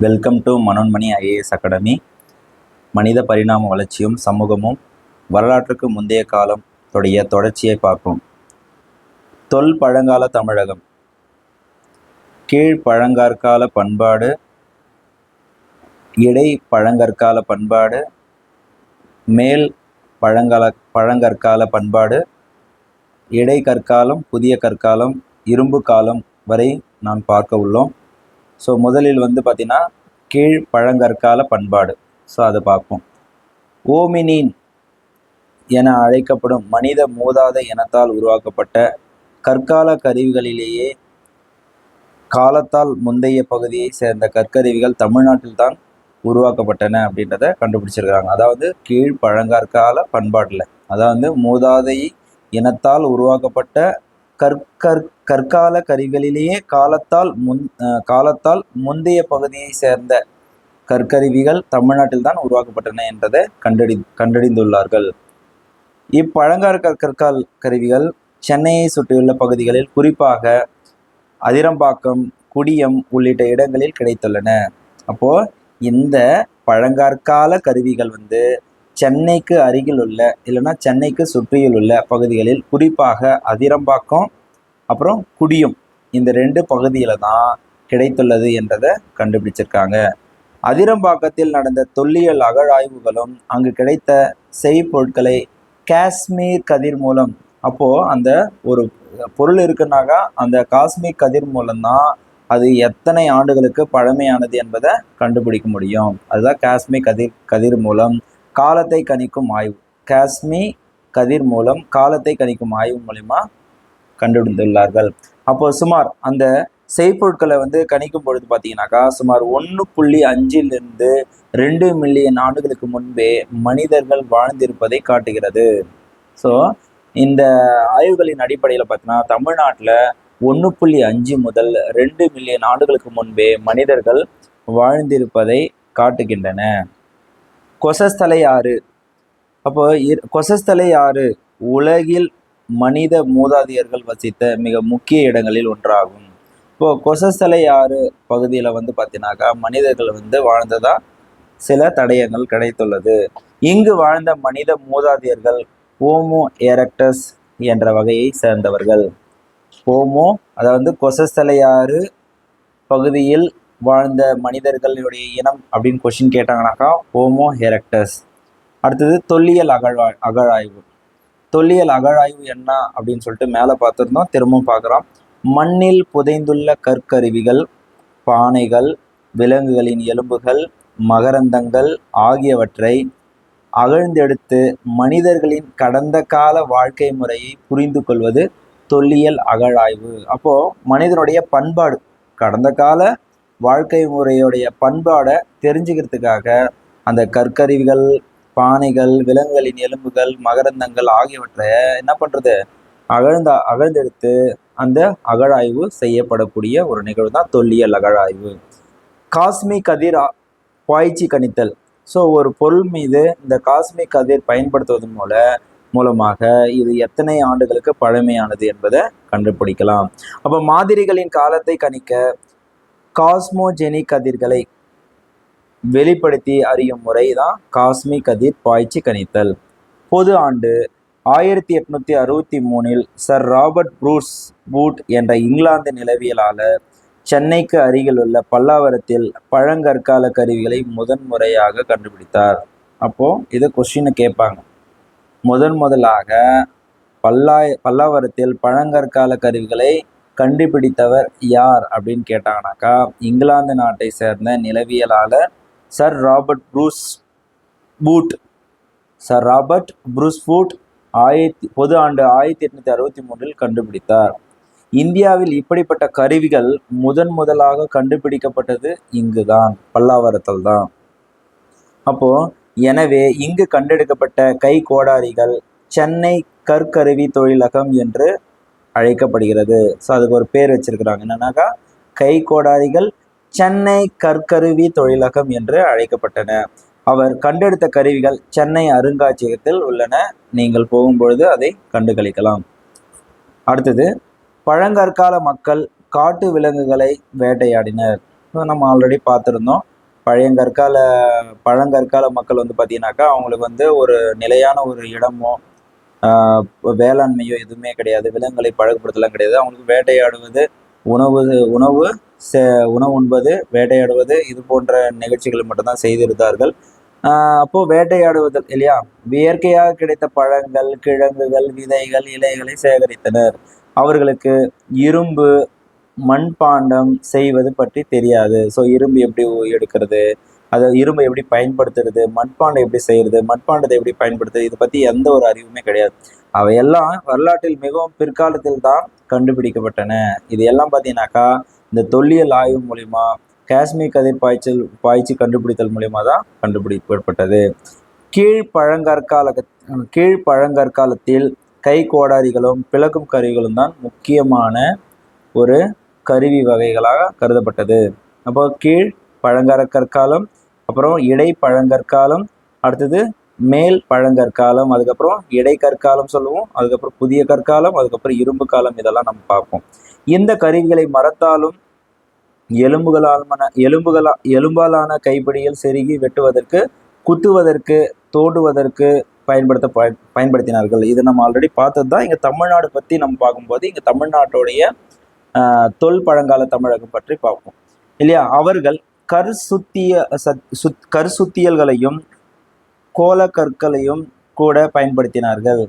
Welcome to Manonmani IAS academy. மனித பரிணாம வளர்ச்சியும் சமூகமும் வரலாற்றுக்கு முந்தைய காலம் தொடர்ச்சியை பார்ப்போம். தொல் பழங்கால தமிழகம், கீழ் பழங்கற்கால பண்பாடு, இடை பழங்கற்கால பண்பாடு, மேல் பழங்கற்கால பண்பாடு, இடை கற்காலம், புதிய கற்காலம், இரும்பு காலம் வரை நாம் பார்க்க உள்ளோம். ஸோ முதலில் பார்த்தீங்கன்னா கீழ் பழங்கற்கால பண்பாடு. ஸோ அதை பார்ப்போம். ஓமினின் என அழைக்கப்படும் மனித மூதாத இனத்தால் உருவாக்கப்பட்ட கற்கால கருவிகளிலேயே காலத்தால் முந்தைய பகுதியை சேர்ந்த கற்கருவிகள் தமிழ்நாட்டில் தான் உருவாக்கப்பட்டன அப்படின்றத கண்டுபிடிச்சிருக்காங்க. அதாவது கீழ் பழங்கற்கால பண்பாட்டில், அதாவது மூதாதை இனத்தால் உருவாக்கப்பட்ட கற்கால கருவிகளிலேயே காலத்தால் முந்தைய பகுதியை சேர்ந்த கற்கருவிகள் தமிழ்நாட்டில் தான் உருவாக்கப்பட்டன என்றதை கண்டறிந்துள்ளார்கள். இப்பழங்கால கற்கால் கருவிகள் சென்னையை சுற்றியுள்ள பகுதிகளில், குறிப்பாக அதிரம்பாக்கம், குடியம் உள்ளிட்ட இடங்களில் கிடைத்துள்ளன. அப்போ இந்த பழங்கற்கால கருவிகள் சென்னைக்கு அருகில் உள்ள இல்லைன்னா சென்னைக்கு சுற்றியில் உள்ள பகுதிகளில், குறிப்பாக அதிரம்பாக்கம் அப்புறம் குடியும், இந்த 2 பகுதியில் தான் கிடைத்துள்ளது என்றதை கண்டுபிடிச்சிருக்காங்க. அதிரம்பாக்கத்தில் நடந்த தொல்லியல் அகழாய்வுகளும் அங்கு கிடைத்த செய்பொருட்களை காஷ்மீர் கதிர் மூலம், அப்போது அந்த ஒரு பொருள் இருக்குன்னாக்கா அந்த காஷ்மீர் கதிர் மூலம்தான் அது எத்தனை ஆண்டுகளுக்கு பழமையானது என்பதை கண்டுபிடிக்க முடியும். அதுதான் காஷ்மீர் கதிர் மூலம் காலத்தை கணிக்கும் ஆய்வு. காஷ்மீர் கதிர் மூலம் காலத்தை கணிக்கும் ஆய்வு மூலமா கண்டுபிடித்துள்ளார்கள். அப்போ சுமார் அந்த செய்பொருட்களை கணிக்கும் பொழுது பார்த்தீங்கன்னாக்கா சுமார் 1.5 2 மில்லியன் ஆண்டுகளுக்கு முன்பே மனிதர்கள் வாழ்ந்திருப்பதை காட்டுகிறது. ஸோ இந்த ஆய்வுகளின் அடிப்படையில் பார்த்தீங்கன்னா தமிழ்நாட்டில் 1.5 முதல் 2 மில்லியன் ஆண்டுகளுக்கு முன்பே மனிதர்கள் வாழ்ந்திருப்பதை காட்டுகின்றன. கொசஸ்தலை ஆறு, அப்போ கொசஸ்தலை ஆறு உலகில் மனித மூதாதையர்கள் வசித்த மிக முக்கிய இடங்களில் ஒன்றாகும். இப்போது கொசஸ்தலை ஆறு பகுதியில் பார்த்தீங்கன்னாக்கா மனிதர்கள் வாழ்ந்ததா சில தடயங்கள் கிடைத்துள்ளது. இங்கு வாழ்ந்த மனித மூதாதையர்கள் ஹோமோ எரெக்டஸ் என்ற வகையை சேர்ந்தவர்கள். ஹோமோ, அதாவது கொசஸ்தலை ஆறு பகுதியில் வாழ்ந்த மனிதர்களுடைய இனம் அப்படின்னு கொஸ்டின் கேட்டாங்கனாக்கா ஹோமோ எரெக்டஸ். அடுத்தது தொல்லியல் அகழாய்வு. தொல்லியல் அகழாய்வு என்ன அப்படின்னு சொல்லிட்டு மேலே பார்த்துருந்தோம், திரும்பவும் பார்க்குறோம். மண்ணில் புதைந்துள்ள கற்கருவிகள், பானைகள், விலங்குகளின் எலும்புகள், மகரந்தங்கள் ஆகியவற்றை அகழ்ந்தெடுத்து மனிதர்களின் கடந்த கால வாழ்க்கை முறையை புரிந்து கொள்வது தொல்லியல் அகழாய்வு. அப்போது மனிதனுடைய பண்பாடு, கடந்த கால வாழ்க்கை முறையுடைய பண்பாடை தெரிஞ்சுக்கிறதுக்காக அந்த கற்கருவிகள், பானைகள், விலங்குகளின் எலும்புகள், மகரந்தங்கள் ஆகியவற்றை என்ன பண்ணுறது, அகழ்ந்தெடுத்து அந்த அகழாய்வு செய்யப்படக்கூடிய ஒரு நிகழ்வு தான் தொல்லியல் அகழாய்வு. காஸ்மிக் கதிர் பாய்ச்சி கணித்தல். ஸோ ஒரு பொருள் மீது இந்த காஸ்மிக் கதிர் பயன்படுத்துவதன் மூலமாக இது எத்தனை ஆண்டுகளுக்கு பழமையானது என்பதை கண்டுபிடிக்கலாம். அப்போ மாதிரிகளின் காலத்தை கணிக்க காஸ்மோஜெனிக் கதிர்களை வெளிப்படுத்தி அறியும் முறை தான் காஸ்மிக் கதிர் பாய்ச்சி கணித்தல். பொது ஆண்டு 1863 சர் ராபர்ட் ப்ரூஸ் பூட் என்ற இங்கிலாந்து நிலவியலாளர் சென்னைக்கு அருகில் உள்ள பல்லாவரத்தில் பழங்கற்கால கருவிகளை முதன்முறையாக கண்டுபிடித்தார். அப்போது இது கொஸ்டின் கேட்பாங்க, முதலாக பல்லாவரத்தில் பழங்கற்கால கருவிகளை கண்டுபிடித்தவர் யார் அப்படின்னு கேட்டாங்கனாக்கா இங்கிலாந்து நாட்டை சேர்ந்த நிலவியலாளர் சர் ராபர்ட் ப்ரூஸ் பூட் பொது ஆண்டு 1863 கண்டுபிடித்தார். இந்தியாவில் இப்படிப்பட்ட கருவிகள் முதலாக கண்டுபிடிக்கப்பட்டது இங்குதான், பல்லாவரத்தில் தான். அப்போ எனவே இங்கு கண்டெடுக்கப்பட்ட கை கோடாரிகள் சென்னை கற்கருவி தொழிலகம் என்று அழைக்கப்படுகிறது. ஸோ அதுக்கு ஒரு பேர் வச்சிருக்கிறாங்க, என்னன்னாக்கா கை கோடாரிகள் சென்னை கற்கருவி தொழிலகம் என்று அழைக்கப்பட்டன. அவர் கண்டெடுத்த கருவிகள் சென்னை அருங்காட்சியகத்தில் உள்ளன. நீங்கள் போகும்பொழுது அதை கண்டுகளிக்கலாம். அடுத்தது, பழங்கற்கால மக்கள் காட்டு விலங்குகளை வேட்டையாடினர். நம்ம ஆல்ரெடி பார்த்துருந்தோம். பழையங்கற்கால பழங்கற்கால மக்கள் வந்து பார்த்தீங்கன்னாக்கா அவங்களுக்கு வந்து ஒரு நிலையான ஒரு இடமோ வேளாண்மையோ எதுவுமே கிடையாது. விலங்குகளை பழக்கப்படுத்தலாம் கிடையாது. அவங்களுக்கு வேட்டையாடுவது, உணவு உணவு உணவு உண்பது, வேட்டையாடுவது இது போன்ற நிகழ்ச்சிகள் மட்டும்தான் செய்திருந்தார்கள். அப்போ வேட்டையாடுவதில் இல்லையா, இயற்கையாக கிடைத்த பழங்கள், கிழங்குகள், விதைகள், இலைகளை சேகரித்தனர். அவர்களுக்கு இரும்பு, மண்பாண்டம் செய்வது பற்றி தெரியாது. ஸோ இரும்பு எப்படி எடுக்கிறது, அதை இரும்பை எப்படி பயன்படுத்துறது, மண்பாண்டம் எப்படி செய்யறது, மண்பாண்டத்தை எப்படி பயன்படுத்துறது, இதை பற்றி எந்த ஒரு அறிவுமே கிடையாது. அவையெல்லாம் வரலாற்றில் மிகவும் பிற்காலத்தில் தான் கண்டுபிடிக்கப்பட்டன. இது எல்லாம் பார்த்தீங்கன்னாக்கா இந்த தொல்லியல் ஆய்வு மூலிமா, காஷ்மீர் கதிர் பாய்ச்சி கண்டுபிடித்தல் மூலிமா தான் கண்டுபிடிக்கப்பட்டது. கீழ்பழங்கற்காலத்தில் கை கோடாரிகளும் பிளக்கும் கருவிகளும் தான் முக்கியமான ஒரு கருவி வகைகளாக கருதப்பட்டது. அப்போ பழங்கற்காலம், அப்புறம் இடை பழங்கற்காலம், அடுத்தது மேல் பழங்கற்காலம், அதுக்கப்புறம் இடைக்கற்காலம் சொல்லுவோம், அதுக்கப்புறம் புதிய கற்காலம், அதுக்கப்புறம் இரும்பு காலம், இதெல்லாம் நம்ம பார்ப்போம். இந்த கருவிகளை மரத்தாலும் எலும்பாலான கைப்பிடியில் செருகி வெட்டுவதற்கு, குத்துவதற்கு, தோண்டுவதற்கு பயன்படுத்தினார்கள். இது நம்ம ஆல்ரெடி பார்த்தது தான். இங்கே தமிழ்நாடு பற்றி நம்ம பார்க்கும்போது இங்கே தமிழ்நாட்டுடைய பழங்கால தமிழகம் பற்றி பார்ப்போம் இல்லையா. அவர்கள் கற்சுத்தியல்களையும் கோலக்கற்களையும் கூட பயன்படுத்தினார்கள்.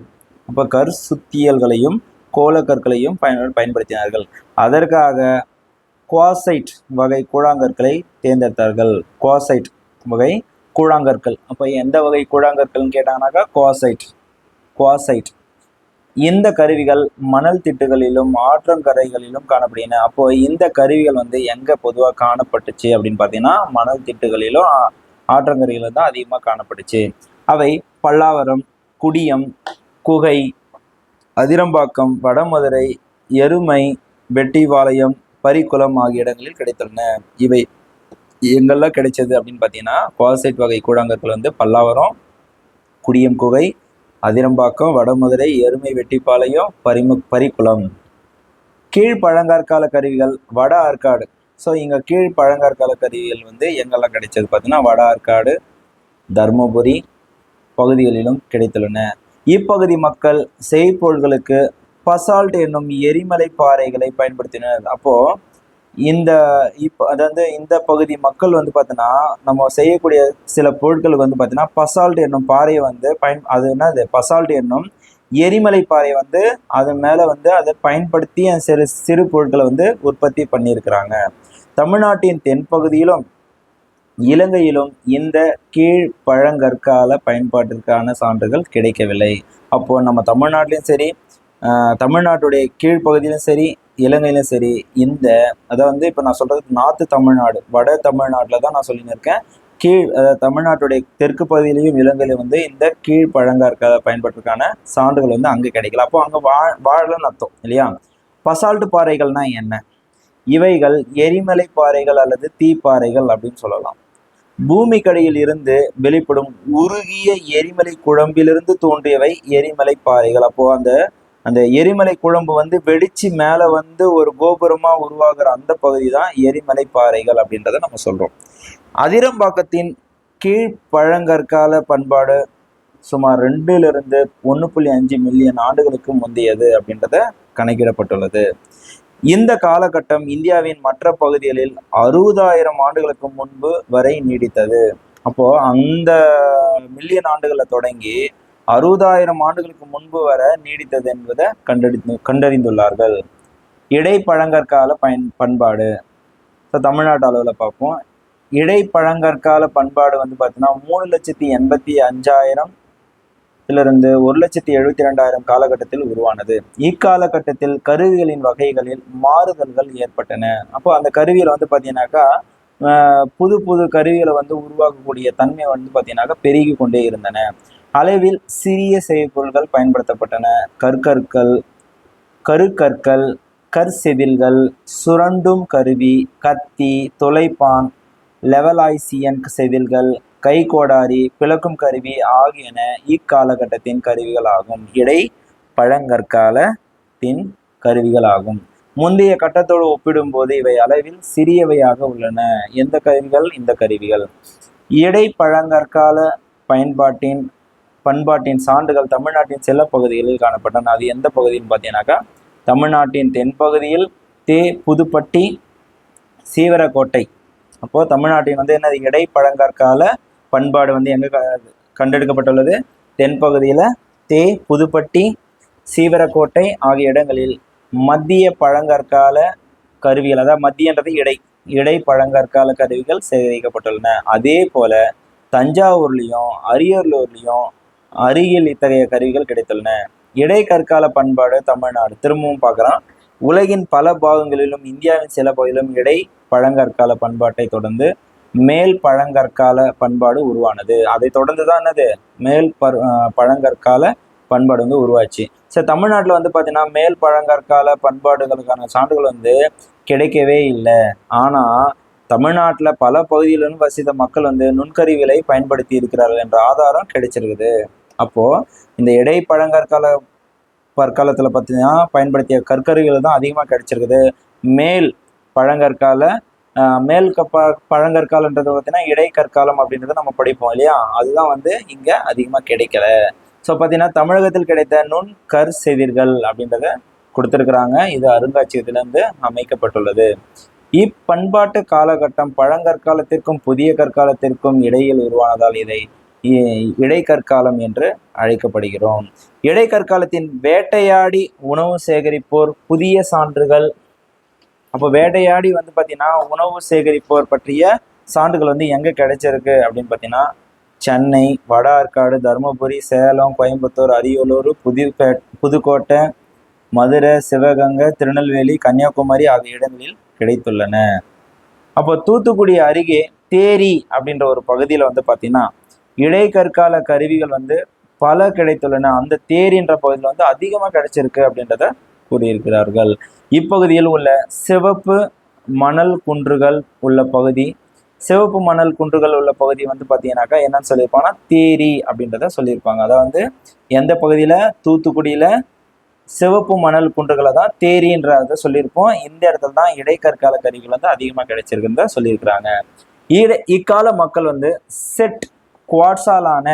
அப்போ கற்சுத்தியல்களையும் கோலக்கற்களையும் பயன்படுத்தினார்கள். அதற்காக குவாசைட் வகை கூழாங்கற்களை தேர்ந்தெடுத்தார்கள். குவாசைட் வகை கூழாங்கற்கள். அப்போ எந்த வகை கூழாங்கற்கள்னு கேட்டாங்கன்னாக்கா குவாசைட். இந்த கருவிகள் மணல் திட்டுகளிலும் ஆற்றங்கரைகளிலும் காணப்படுகின்றன. அப்போ இந்த கருவிகள் வந்து எங்க பொதுவாக காணப்பட்டுச்சு அப்படின்னு பார்த்தீங்கன்னா மணல் திட்டுகளிலும் ஆற்றங்கரையிலும் தான் அதிகமாக காணப்பட்டுச்சு. அவை பல்லாவரம், குடியம், குகை, அதிரம்பாக்கம், வடமதுரை, எருமை, வெட்டிவாளையம், பரிக்குளம் ஆகிய இடங்களில் கிடைத்துள்ளன. இவை எங்கெல்லாம் கிடைச்சது அப்படின்னு பார்த்தீங்கன்னா குவாசைட் வகை கூழாங்கற்கள் வந்து பல்லாவரம், குடியம், குகை, அதிரம்பாக்கம், வடமதுரை, எருமை, வெட்டிப்பாளையம், பரிக்குளம். கீழ்பழங்கற்கால கருவிகள் வட ஆற்காடு. ஸோ இங்கே கீழ்பழங்கற்கால கருவிகள் வந்து எங்கெல்லாம் கிடைச்சது பார்த்தீங்கன்னா வட ஆற்காடு, தர்மபுரி பகுதிகளிலும் கிடைத்துள்ளன. இப்பகுதி மக்கள் செய்பொருள்களுக்கு பசால்ட் என்னும் எரிமலை பாறைகளை பயன்படுத்தினர். அப்போ அதாவது இந்த பகுதி மக்கள் வந்து பார்த்தீங்கன்னா நம்ம செய்யக்கூடிய சில பொருட்களுக்கு வந்து பார்த்தீங்கன்னா பசால்ட் என்னும் பாறையை வந்து அது என்னது பசால்ட் என்னும் எரிமலை பாறையை வந்து அதன் மேலே வந்து அதை பயன்படுத்தி சிறு சிறு பொருட்களை வந்து உற்பத்தி பண்ணியிருக்கிறாங்க. தமிழ்நாட்டின் தென்பகுதியிலும் இலங்கையிலும் இந்த கீழ்பழங்கற்கால பயன்பாட்டிற்கான சான்றுகள் கிடைக்கவில்லை. அப்போ நம்ம தமிழ்நாட்டிலையும் சரி, தமிழ்நாட்டுடைய கீழ்ப்பகுதியிலும் சரி, இலங்கையிலும் சரி, அதை வந்து இப்போ நான் சொல்றது நார்த்து தமிழ்நாடு, வட தமிழ்நாட்டில் தான் நான் சொல்லின்னு இருக்கேன். தமிழ்நாட்டுடைய தெற்கு பகுதியிலையும் இலங்கையிலும் வந்து இந்த கீழ்பழங்கற்கால பயன்பாட்டிற்கான சான்றுகள் வந்து அங்கே கிடைக்கல. அப்போ அங்கே வாழலன்னு அர்த்தம் இல்லையா. பசால்ட் பாறைகள்னா என்ன? இவைகள் எரிமலை பாறைகள் அல்லது தீப்பாறைகள் அப்படின்னு சொல்லலாம். பூமிக்கடியில் இருந்து வெளிப்படும் உருகிய எரிமலை குழம்பிலிருந்து தோன்றியவை எரிமலை பாறைகள். அப்போ அந்த எரிமலை குழம்பு வந்து வெடிச்சு மேலே வந்து ஒரு கோபுரமா உருவாகிற அந்த பகுதி தான் எரிமலை பாறைகள் அப்படின்றத நம்ம சொல்றோம். அதிரம்பாக்கத்தின் கீழ்பழங்கற்கால பண்பாடு சுமார் 2 to 1.5 மில்லியன் ஆண்டுகளுக்கு முந்தையது அப்படின்றத கணக்கிடப்பட்டுள்ளது. இந்த காலகட்டம் இந்தியாவின் மற்ற பகுதிகளில் 60,000 ஆண்டுகளுக்கு முன்பு வரை நீடித்தது. அப்போ அந்த மில்லியன் ஆண்டுகளை தொடங்கி 60,000 ஆண்டுகளுக்கு முன்பு வரை நீடித்தது என்பதை கண்டறிந்துள்ளார்கள். இடைப்பழங்கற்கால பண்பாடு. ஸோ தமிழ்நாட்டு அளவில் பார்ப்போம். இடைப்பழங்கற்கால பண்பாடு வந்து பார்த்தீங்கன்னா 3,85,000 1,72,000 காலகட்டத்தில் உருவானது. இக்காலகட்டத்தில் கருவிகளின் வகைகளில் மாறுதல்கள் ஏற்பட்டன. அப்போ அந்த கருவியில் வந்து பார்த்தீங்கன்னாக்கா புது புது கருவிகளை வந்து உருவாக்கக்கூடிய தன்மை வந்து பார்த்தீங்கன்னாக்கா பெருகி கொண்டே இருந்தன. அளவில் சிறிய செய்பொருள்கள் பயன்படுத்தப்பட்டன. கருக்கற்கள், கற்செதில்கள், சுரண்டும் கருவி, கத்தி, துளைப்பான், லெவலாய்சியன் செதில்கள், கைகோடாரி, பிளக்கும் கருவி ஆகியன இக்காலகட்டத்தின் கருவிகள் ஆகும். இடை பழங்கற்காலத்தின் கருவிகள் ஆகும். முந்தைய கட்டத்தோடு ஒப்பிடும்போது இவை அளவில் சிறியவையாக உள்ளன. எந்த கருவிகள்? இந்த கருவிகள். இடை பழங்கற்கால பயன்பாட்டின் பண்பாட்டின் சான்றுகள் தமிழ்நாட்டின் சில பகுதிகளில் காணப்பட்டன. அது எந்த பகுதின்னு பார்த்தீங்கன்னாக்கா தமிழ்நாட்டின் தென்பகுதியில் புதுப்பட்டி, சீவரக்கோட்டை. அப்போ தமிழ்நாட்டின் என்னது இடை பழங்கற்கால பண்பாடு எங்க கண்டெடுக்கப்பட்டுள்ளது? தென்பகுதியில புதுப்பட்டி, சீவரக்கோட்டை ஆகிய இடங்களில் மத்திய பழங்கற்கால கருவிகள், அதாவது மத்தியன்றது இடை பழங்கற்கால கருவிகள் சேகரிக்கப்பட்டுள்ளன. அதே போல தஞ்சாவூர்லையும் அரியலூர்லையும் அருகில் இத்தகைய கருவிகள் கிடைத்துள்ளன. இடைக்கற்கால பண்பாடு தமிழ்நாடு. திரும்பவும் பார்க்குறோம். உலகின் பல பாகங்களிலும் இந்தியாவின் சில பகுதியிலும் இடை பழங்கற்கால பண்பாட்டை தொடர்ந்து மேல் பழங்கற்கால பண்பாடு உருவானது. அதை தொடர்ந்து தான் என்னது மேல் பழங்கற்கால பண்பாடு உருவாச்சு. சரி, தமிழ்நாட்டில் பார்த்தீங்கன்னா மேல் பழங்கற்கால பண்பாடுகளுக்கான சான்றுகள் கிடைக்கவே இல்லை. ஆனால் தமிழ்நாட்டில் பல பகுதியிலும் வசித்த மக்கள் நுண்கருவிகளை பயன்படுத்தி இருக்கிறார்கள் என்ற ஆதாரம் கிடைச்சிருக்குது. அப்போது இந்த இடை பழங்காலத்தில் பார்த்தீங்கன்னா பயன்படுத்திய கற்கருவிகள் தான் அதிகமாக கிடைச்சிருக்குது. மேல் பழங்கற்கால பழங்கற்காலன்றது பார்த்தீங்கன்னா இடைக்கற்காலம் அப்படின்றத நம்ம படிப்போம் இல்லையா, அதுதான் இங்கே அதிகமாக கிடைக்கல. ஸோ பார்த்தீங்கன்னா தமிழகத்தில் கிடைத்த நுண்கற் செதிர்கள் அப்படின்றத கொடுத்துருக்குறாங்க. இது அருங்காட்சியகத்திலிருந்து அமைக்கப்பட்டுள்ளது. இப்பண்பாட்டு காலகட்டம் பழங்கற்காலத்திற்கும் புதிய கற்காலத்திற்கும் இடையில் உருவானதால் இதை இடைக்கற்காலம் என்று அழைக்கப்படுகிறோம். இடைக்கற்காலத்தின் வேட்டையாடி உணவு சேகரிப்போர் புதிய சான்றுகள். அப்போ வேட்டையாடி பார்த்தீங்கன்னா உணவு சேகரிப்போர் பற்றிய சான்றுகள் எங்கே கிடைச்சிருக்கு அப்படின்னு பார்த்தீங்கன்னா சென்னை, வட ஆற்காடு, தருமபுரி, சேலம், கோயம்புத்தூர், அரியலூர், புதுக்கோட்டை, மதுரை, சிவகங்கை, திருநெல்வேலி, கன்னியாகுமரி ஆகிய இடங்களில் கிடைத்துள்ளன. அப்போ தூத்துக்குடி அருகே தேரி அப்படின்ற ஒரு பகுதியில் பார்த்தீங்கன்னா இடைக்கற்கால கருவிகள் பல கிடைத்துள்ளன. அந்த தேரின்ற பகுதியில் அதிகமாக கிடைச்சிருக்கு அப்படின்றத கூறியிருக்கிறார்கள். இப்பகுதியில் உள்ள சிவப்பு மணல் குன்றுகள் உள்ள பகுதி பார்த்தீங்கன்னாக்கா என்னன்னு சொல்லியிருப்பாங்கன்னா தேரி அப்படின்றத சொல்லியிருப்பாங்க. அதாவது எந்த பகுதியில்? தூத்துக்குடியில் சிவப்பு மணல் குன்றுகளை தான் தேரின்றத சொல்லியிருப்போம். இந்த இடத்துல தான் இடைக்கற்கால கருவிகள் அதிகமாக கிடைச்சிருக்குன்னு சொல்லியிருக்கிறாங்க. இக்கால மக்கள் செட் குவாட்ஸாலான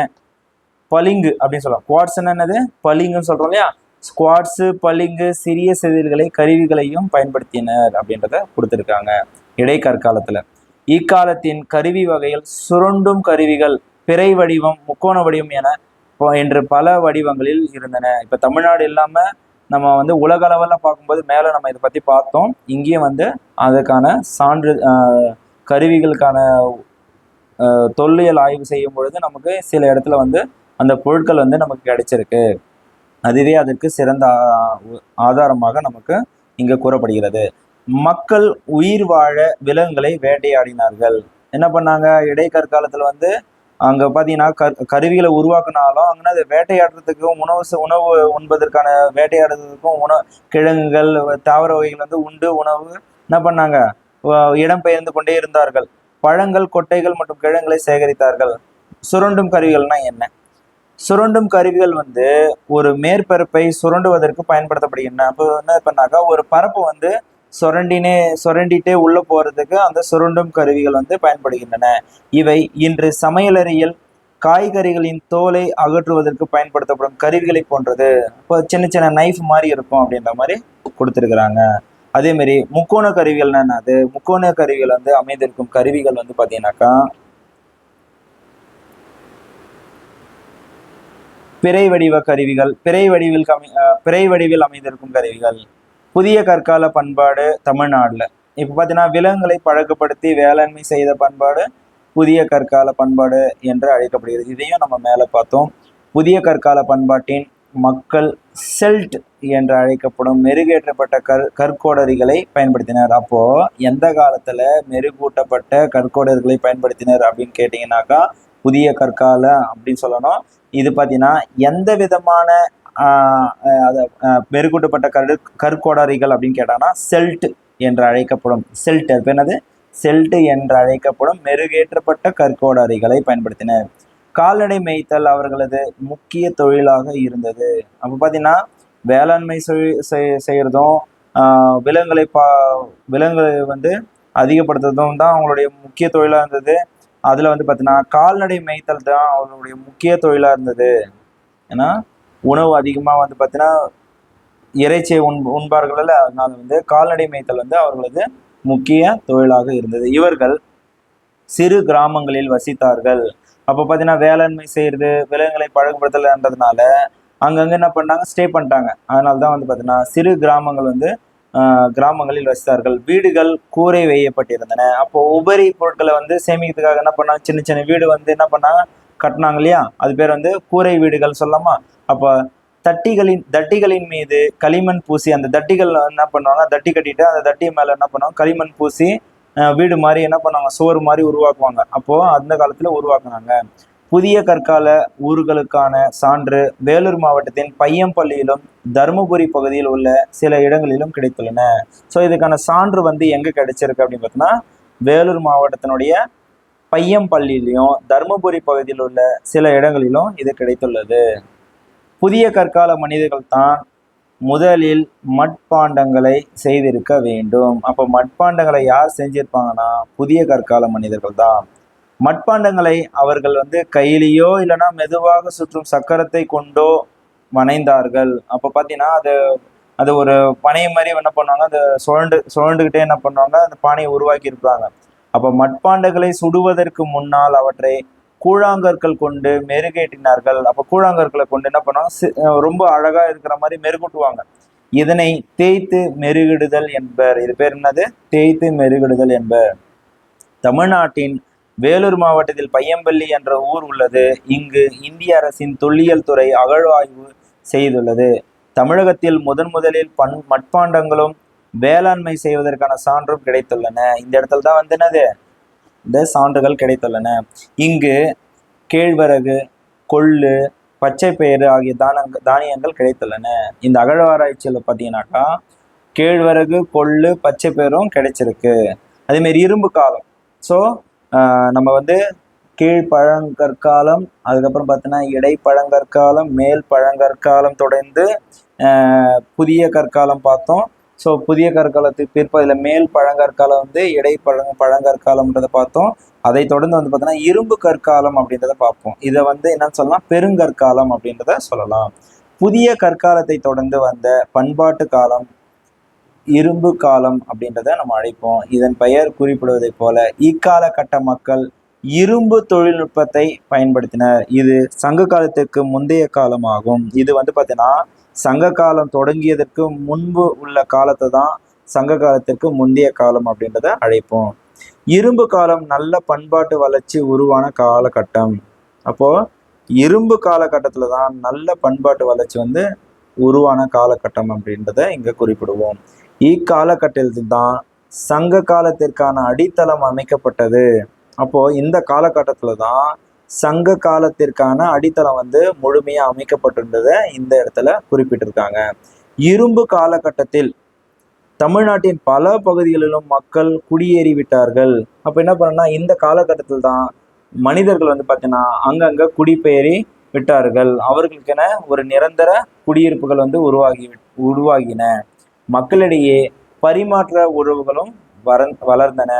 பளிங்கு அப்படின்னு சொல்லலாம். குவாட்ஸ்ன்னு என்னது? பளிங்குன்னு சொல்றோம் இல்லையா. ஸ்குவாட்ஸு, பளிங்கு, சிறிய செதில்களை கருவிகளையும் பயன்படுத்தினர் அப்படின்றத கொடுத்துருக்காங்க இடைக்கற்காலத்தில். இக்காலத்தின் கருவி வகையில் சுருண்டும் கருவிகள், பிறை வடிவம், முக்கோண வடிவம் என்று பல வடிவங்களில் இருந்தன. இப்போ தமிழ்நாடு இல்லாமல் நம்ம உலக அளவில் பார்க்கும்போது மேலே நம்ம இதை பற்றி பார்த்தோம். இங்கேயும் அதுக்கான சான்று கருவிகளுக்கான தொல்லியல் ஆய்வு செய்யும் பொழுது நமக்கு சில இடத்துல அந்த பொருட்கள் நமக்கு கிடைச்சிருக்கு. அதுவே அதற்கு சிறந்த ஆதாரமாக நமக்கு இங்கே கூறப்படுகிறது. மக்கள் உயிர் வாழ விலங்குகளை வேட்டையாடினார்கள். என்ன பண்ணாங்க? இடைக்கற்காலத்தில் அங்கே பார்த்தீங்கன்னா கருவிகளை உருவாக்குனாலும் அங்கே அது வேட்டையாடுறதுக்கும் உணவு உண்பதற்கான வேட்டையாடுறதுக்கும் கிழங்குகள், தாவர வகைகள் உண்டு உணவு என்ன பண்ணாங்க? இடம்பெயர்ந்து கொண்டே இருந்தார்கள். பழங்கள், கொட்டைகள் மற்றும் கிழங்குகளை சேகரித்தார்கள். சுரண்டும் கருவிகள்னா என்ன? சுரண்டும் கருவிகள் ஒரு மேற்பரப்பை சுரண்டுவதற்கு பயன்படுத்தப்படுகின்றன. அப்போ என்ன பண்ணாக்கா ஒரு பரப்பு சுரண்டிட்டே உள்ள போறதுக்கு அந்த சுரண்டும் கருவிகள் பயன்படுகின்றன. இவை இன்று சமையலறையில் காய்கறிகளின் தோலை அகற்றுவதற்கு பயன்படுத்தப்படும் கருவிகளை போன்றது. இப்போ சின்ன சின்ன நைஃப் மாதிரி இருக்கும் அப்படின்ற மாதிரி கொடுத்துருக்குறாங்க. அதே மாதிரி முக்கோண கருவிகள் என்னது? முக்கோண கருவிகள் அமைந்திருக்கும் கருவிகள் பார்த்தீங்கன்னாக்கா பிறை வடிவ கருவிகள், பிறை வடிவில் அமைந்திருக்கும் கருவிகள். புதிய கற்கால பண்பாடு தமிழ்நாடுல இப்போ பார்த்தீங்கன்னா விலங்குகளை பழக்கப்படுத்தி வேளாண்மை செய்த பண்பாடு புதிய கற்கால பண்பாடு என்று அழைக்கப்படுகிறது. இதையும் நம்ம மேலே பார்த்தோம். புதிய கற்கால பண்பாட்டின் மக்கள் செல்ட் என்று அழைக்கப்படும் மெருகேற்றப்பட்ட கற்கோடரிகளை பயன்படுத்தினர். அப்போ எந்த காலத்துல மெருகூட்டப்பட்ட கற்கோடர்களை பயன்படுத்தினர் அப்படின்னு கேட்டீங்கன்னாக்கா புதிய கற்கால அப்படின்னு சொல்லணும். இது பார்த்தீங்கன்னா எந்த விதமான மெருகூட்டப்பட்ட கற்கோடரிகள் அப்படின்னு கேட்டாங்கன்னா செல்ட் என்று அழைக்கப்படும் செல்ட் என்று அழைக்கப்படும் மெருகேற்றப்பட்ட கற்கோடரிகளை பயன்படுத்தினர். கால்நடை மேய்த்தல் அவர்களது முக்கிய தொழிலாக இருந்தது. அப்போ பார்த்தீங்கன்னா வேளாண்மை செய்கிறதும் விலங்குகளை விலங்குகளை வந்து அதிகப்படுத்துறதும் தான் அவங்களுடைய முக்கிய தொழிலாக இருந்தது. அதில் வந்து பார்த்தீங்கன்னா கால்நடை மேய்த்தல் தான் அவங்களுடைய முக்கிய தொழிலாக இருந்தது. ஏன்னா உணவு அதிகமாக வந்து பார்த்தீங்கன்னா இறைச்சியை உண்பார்கள், அதனால வந்து கால்நடை மேய்த்தல் வந்து அவர்களது முக்கிய தொழிலாக இருந்தது. இவர்கள் சிறு கிராமங்களில் வசித்தார்கள். அப்போ பார்த்தீங்கன்னா வேளாண்மை செய்யறது, விலங்குகளை பழகுபடுத்தல்ன்றதுனால அங்கங்கே என்ன பண்ணாங்க, ஸ்டே பண்ணிட்டாங்க. அதனால தான் வந்து பார்த்தீங்கன்னா சிறு கிராமங்கள் வந்து கிராமங்களில் வசித்தார்கள். வீடுகள் கூரை வேயப்பட்டிருந்தன. அப்போ உபரி பொருட்களை வந்து சேமிக்கிறதுக்காக என்ன பண்ணாங்க, சின்ன சின்ன வீடு வந்து என்ன பண்ணாங்க, கட்டினாங்க இல்லையா, அது பேர் வந்து கூரை வீடுகள் சொல்லலாமா. அப்போ தட்டிகளின் மீது களிமண் பூசி, அந்த தட்டிகள் என்ன பண்ணுவாங்க, தட்டி கட்டிட்டு அந்த தட்டி மேல என்ன பண்ணுவாங்க, களிமண் பூசி வீடு மாதிரி என்ன பண்ணுவாங்க, சோறு மாதிரி உருவாக்குவாங்க. அப்போ அந்த காலத்துல உருவாக்குனாங்க. புதிய கற்கால ஊர்களுக்கான சான்று வேலூர் மாவட்டத்தின் பையம்பள்ளியிலும் தருமபுரி பகுதியில் உள்ள சில இடங்களிலும் கிடைத்துள்ளன. ஸோ இதுக்கான சான்று வந்து எங்க கிடைச்சிருக்கு அப்படின்னு பார்த்தோம்னா, வேலூர் மாவட்டத்தினுடைய பையம்பள்ளியிலையும் தருமபுரி பகுதியில் உள்ள சில இடங்களிலும் இது கிடைத்துள்ளது. புதிய கற்கால மனிதர்கள் தான் முதலில் மட்பாண்டங்களை செய்திருக்க வேண்டும். அப்போ மட்பாண்டங்களை யார் செஞ்சிருப்பாங்கன்னா புதிய கற்கால மனிதர்கள் தான். மட்பாண்டங்களை அவர்கள் வந்து கையிலேயோ இல்லைன்னா மெதுவாக சுற்றும் சக்கரத்தை கொண்டோ வணைந்தார்கள். அப்போ பார்த்தீங்கன்னா அது அது ஒரு பனை மாதிரி என்ன பண்ணுவாங்க, அந்த சுழண்டுகிட்டே என்ன பண்ணுவாங்க, அந்த பானையை உருவாக்கி இருப்பாங்க. அப்போ மட்பாண்டங்களை சுடுவதற்கு முன்னால் அவற்றை கூழாங்கற்கள் கொண்டு மெருகேற்றினார்கள். அப்போ கூழாங்கற்களை கொண்டு என்ன பண்ணுவாங்க, ரொம்ப அழகா இருக்கிற மாதிரி மெருகூட்டுவாங்க. இதனை தேய்த்து மெருகிடுதல் என்பர். இது பேர் என்னது, தேய்த்து மெருகிடுதல் என்பர். தமிழ்நாட்டின் வேலூர் மாவட்டத்தில் பையம்பள்ளி என்ற ஊர் உள்ளது. இங்கு இந்திய அரசின் தொல்லியல் துறை அகழ்வாய்வு செய்துள்ளது. தமிழகத்தில் முதலில் மட்பாண்டங்களும் வேளாண்மை செய்வதற்கான சான்றும் கிடைத்துள்ளன. இந்த இடத்துல தான் வந்து என்னது, இந்த சான்றுகள் கிடைத்துள்ளன. இங்கு கேழ்வரகு, கொள்ளு, பச்சை பயிறு ஆகிய தானியங்கள் கிடைத்துள்ளன. இந்த அகழ்வாராய்ச்சியில் பார்த்தீங்கன்னாக்கா கேழ்வரகு, கொள்ளு, பச்சை பயிரும் கிடைச்சிருக்கு. அதேமாரி இரும்பு காலம். ஸோ நம்ம வந்து கீழ்பழங்கற்காலம், அதுக்கப்புறம் பார்த்தீங்கன்னா இடைப்பழங்கற்காலம், மேல் பழங்கற்காலம், தொடர்ந்து புதிய கற்காலம் பார்த்தோம். ஸோ புதிய கற்காலத்துக்கு பிற்பதில் மேல் பழங்கற்காலம் வந்து பழங்கற்காலம்ன்றதை பார்த்தோம். அதை தொடர்ந்து வந்து பார்த்தீங்கன்னா இரும்பு கற்காலம் அப்படின்றத பார்ப்போம். இதை வந்து என்னன்னு சொல்லலாம், பெருங்கற்காலம் அப்படின்றத சொல்லலாம். புதிய கற்காலத்தை தொடர்ந்து வந்த பண்பாட்டு காலம் இரும்பு காலம் அப்படின்றத நம்ம அழைப்போம். இதன் பெயர் குறிப்பிடுவதை போல இக்காலகட்ட மக்கள் இரும்பு தொழில்நுட்பத்தை பயன்படுத்தினர். இது சங்க காலத்திற்கு முந்தைய காலமாகும். இது வந்து பார்த்தீங்கன்னா சங்க காலம் தொடங்கியதற்கு முன்பு உள்ள காலத்தை தான் சங்க காலத்திற்கு முந்தைய காலம் அப்படின்றத அழைப்போம். இரும்பு காலம் நல்ல பண்பாட்டு வளர்ச்சி உருவான காலகட்டம். அப்போ இரும்பு காலகட்டத்துல தான் நல்ல பண்பாட்டு வளர்ச்சி வந்து உருவான காலகட்டம் அப்படின்றத இங்க குறிப்பிடுவோம். இக்காலகட்டத்தில் தான் சங்க காலத்திற்கான அடித்தளம் அமைக்கப்பட்டது. அப்போ இந்த காலகட்டத்துல தான் சங்க காலத்திற்கான அடித்தளம் வந்து முழுமையா அமைக்கப்பட்டிருந்ததை இந்த இடத்துல குறிப்பிட்டிருக்காங்க. இரும்பு காலகட்டத்தில் தமிழ்நாட்டின் பல பகுதிகளிலும் மக்கள் குடியேறி விட்டார்கள். அப்ப என்ன பண்ணா இந்த காலகட்டத்தில் தான் மனிதர்கள் வந்து பார்த்தீங்கன்னா அங்கங்க குடிபெயரி விட்டார்கள். அவர்களுக்கென ஒரு நிரந்தர குடியிருப்புகள் வந்து உருவாகின. மக்களிடையே பரிமாற்ற உறவுகளும் வளர்ந்தன.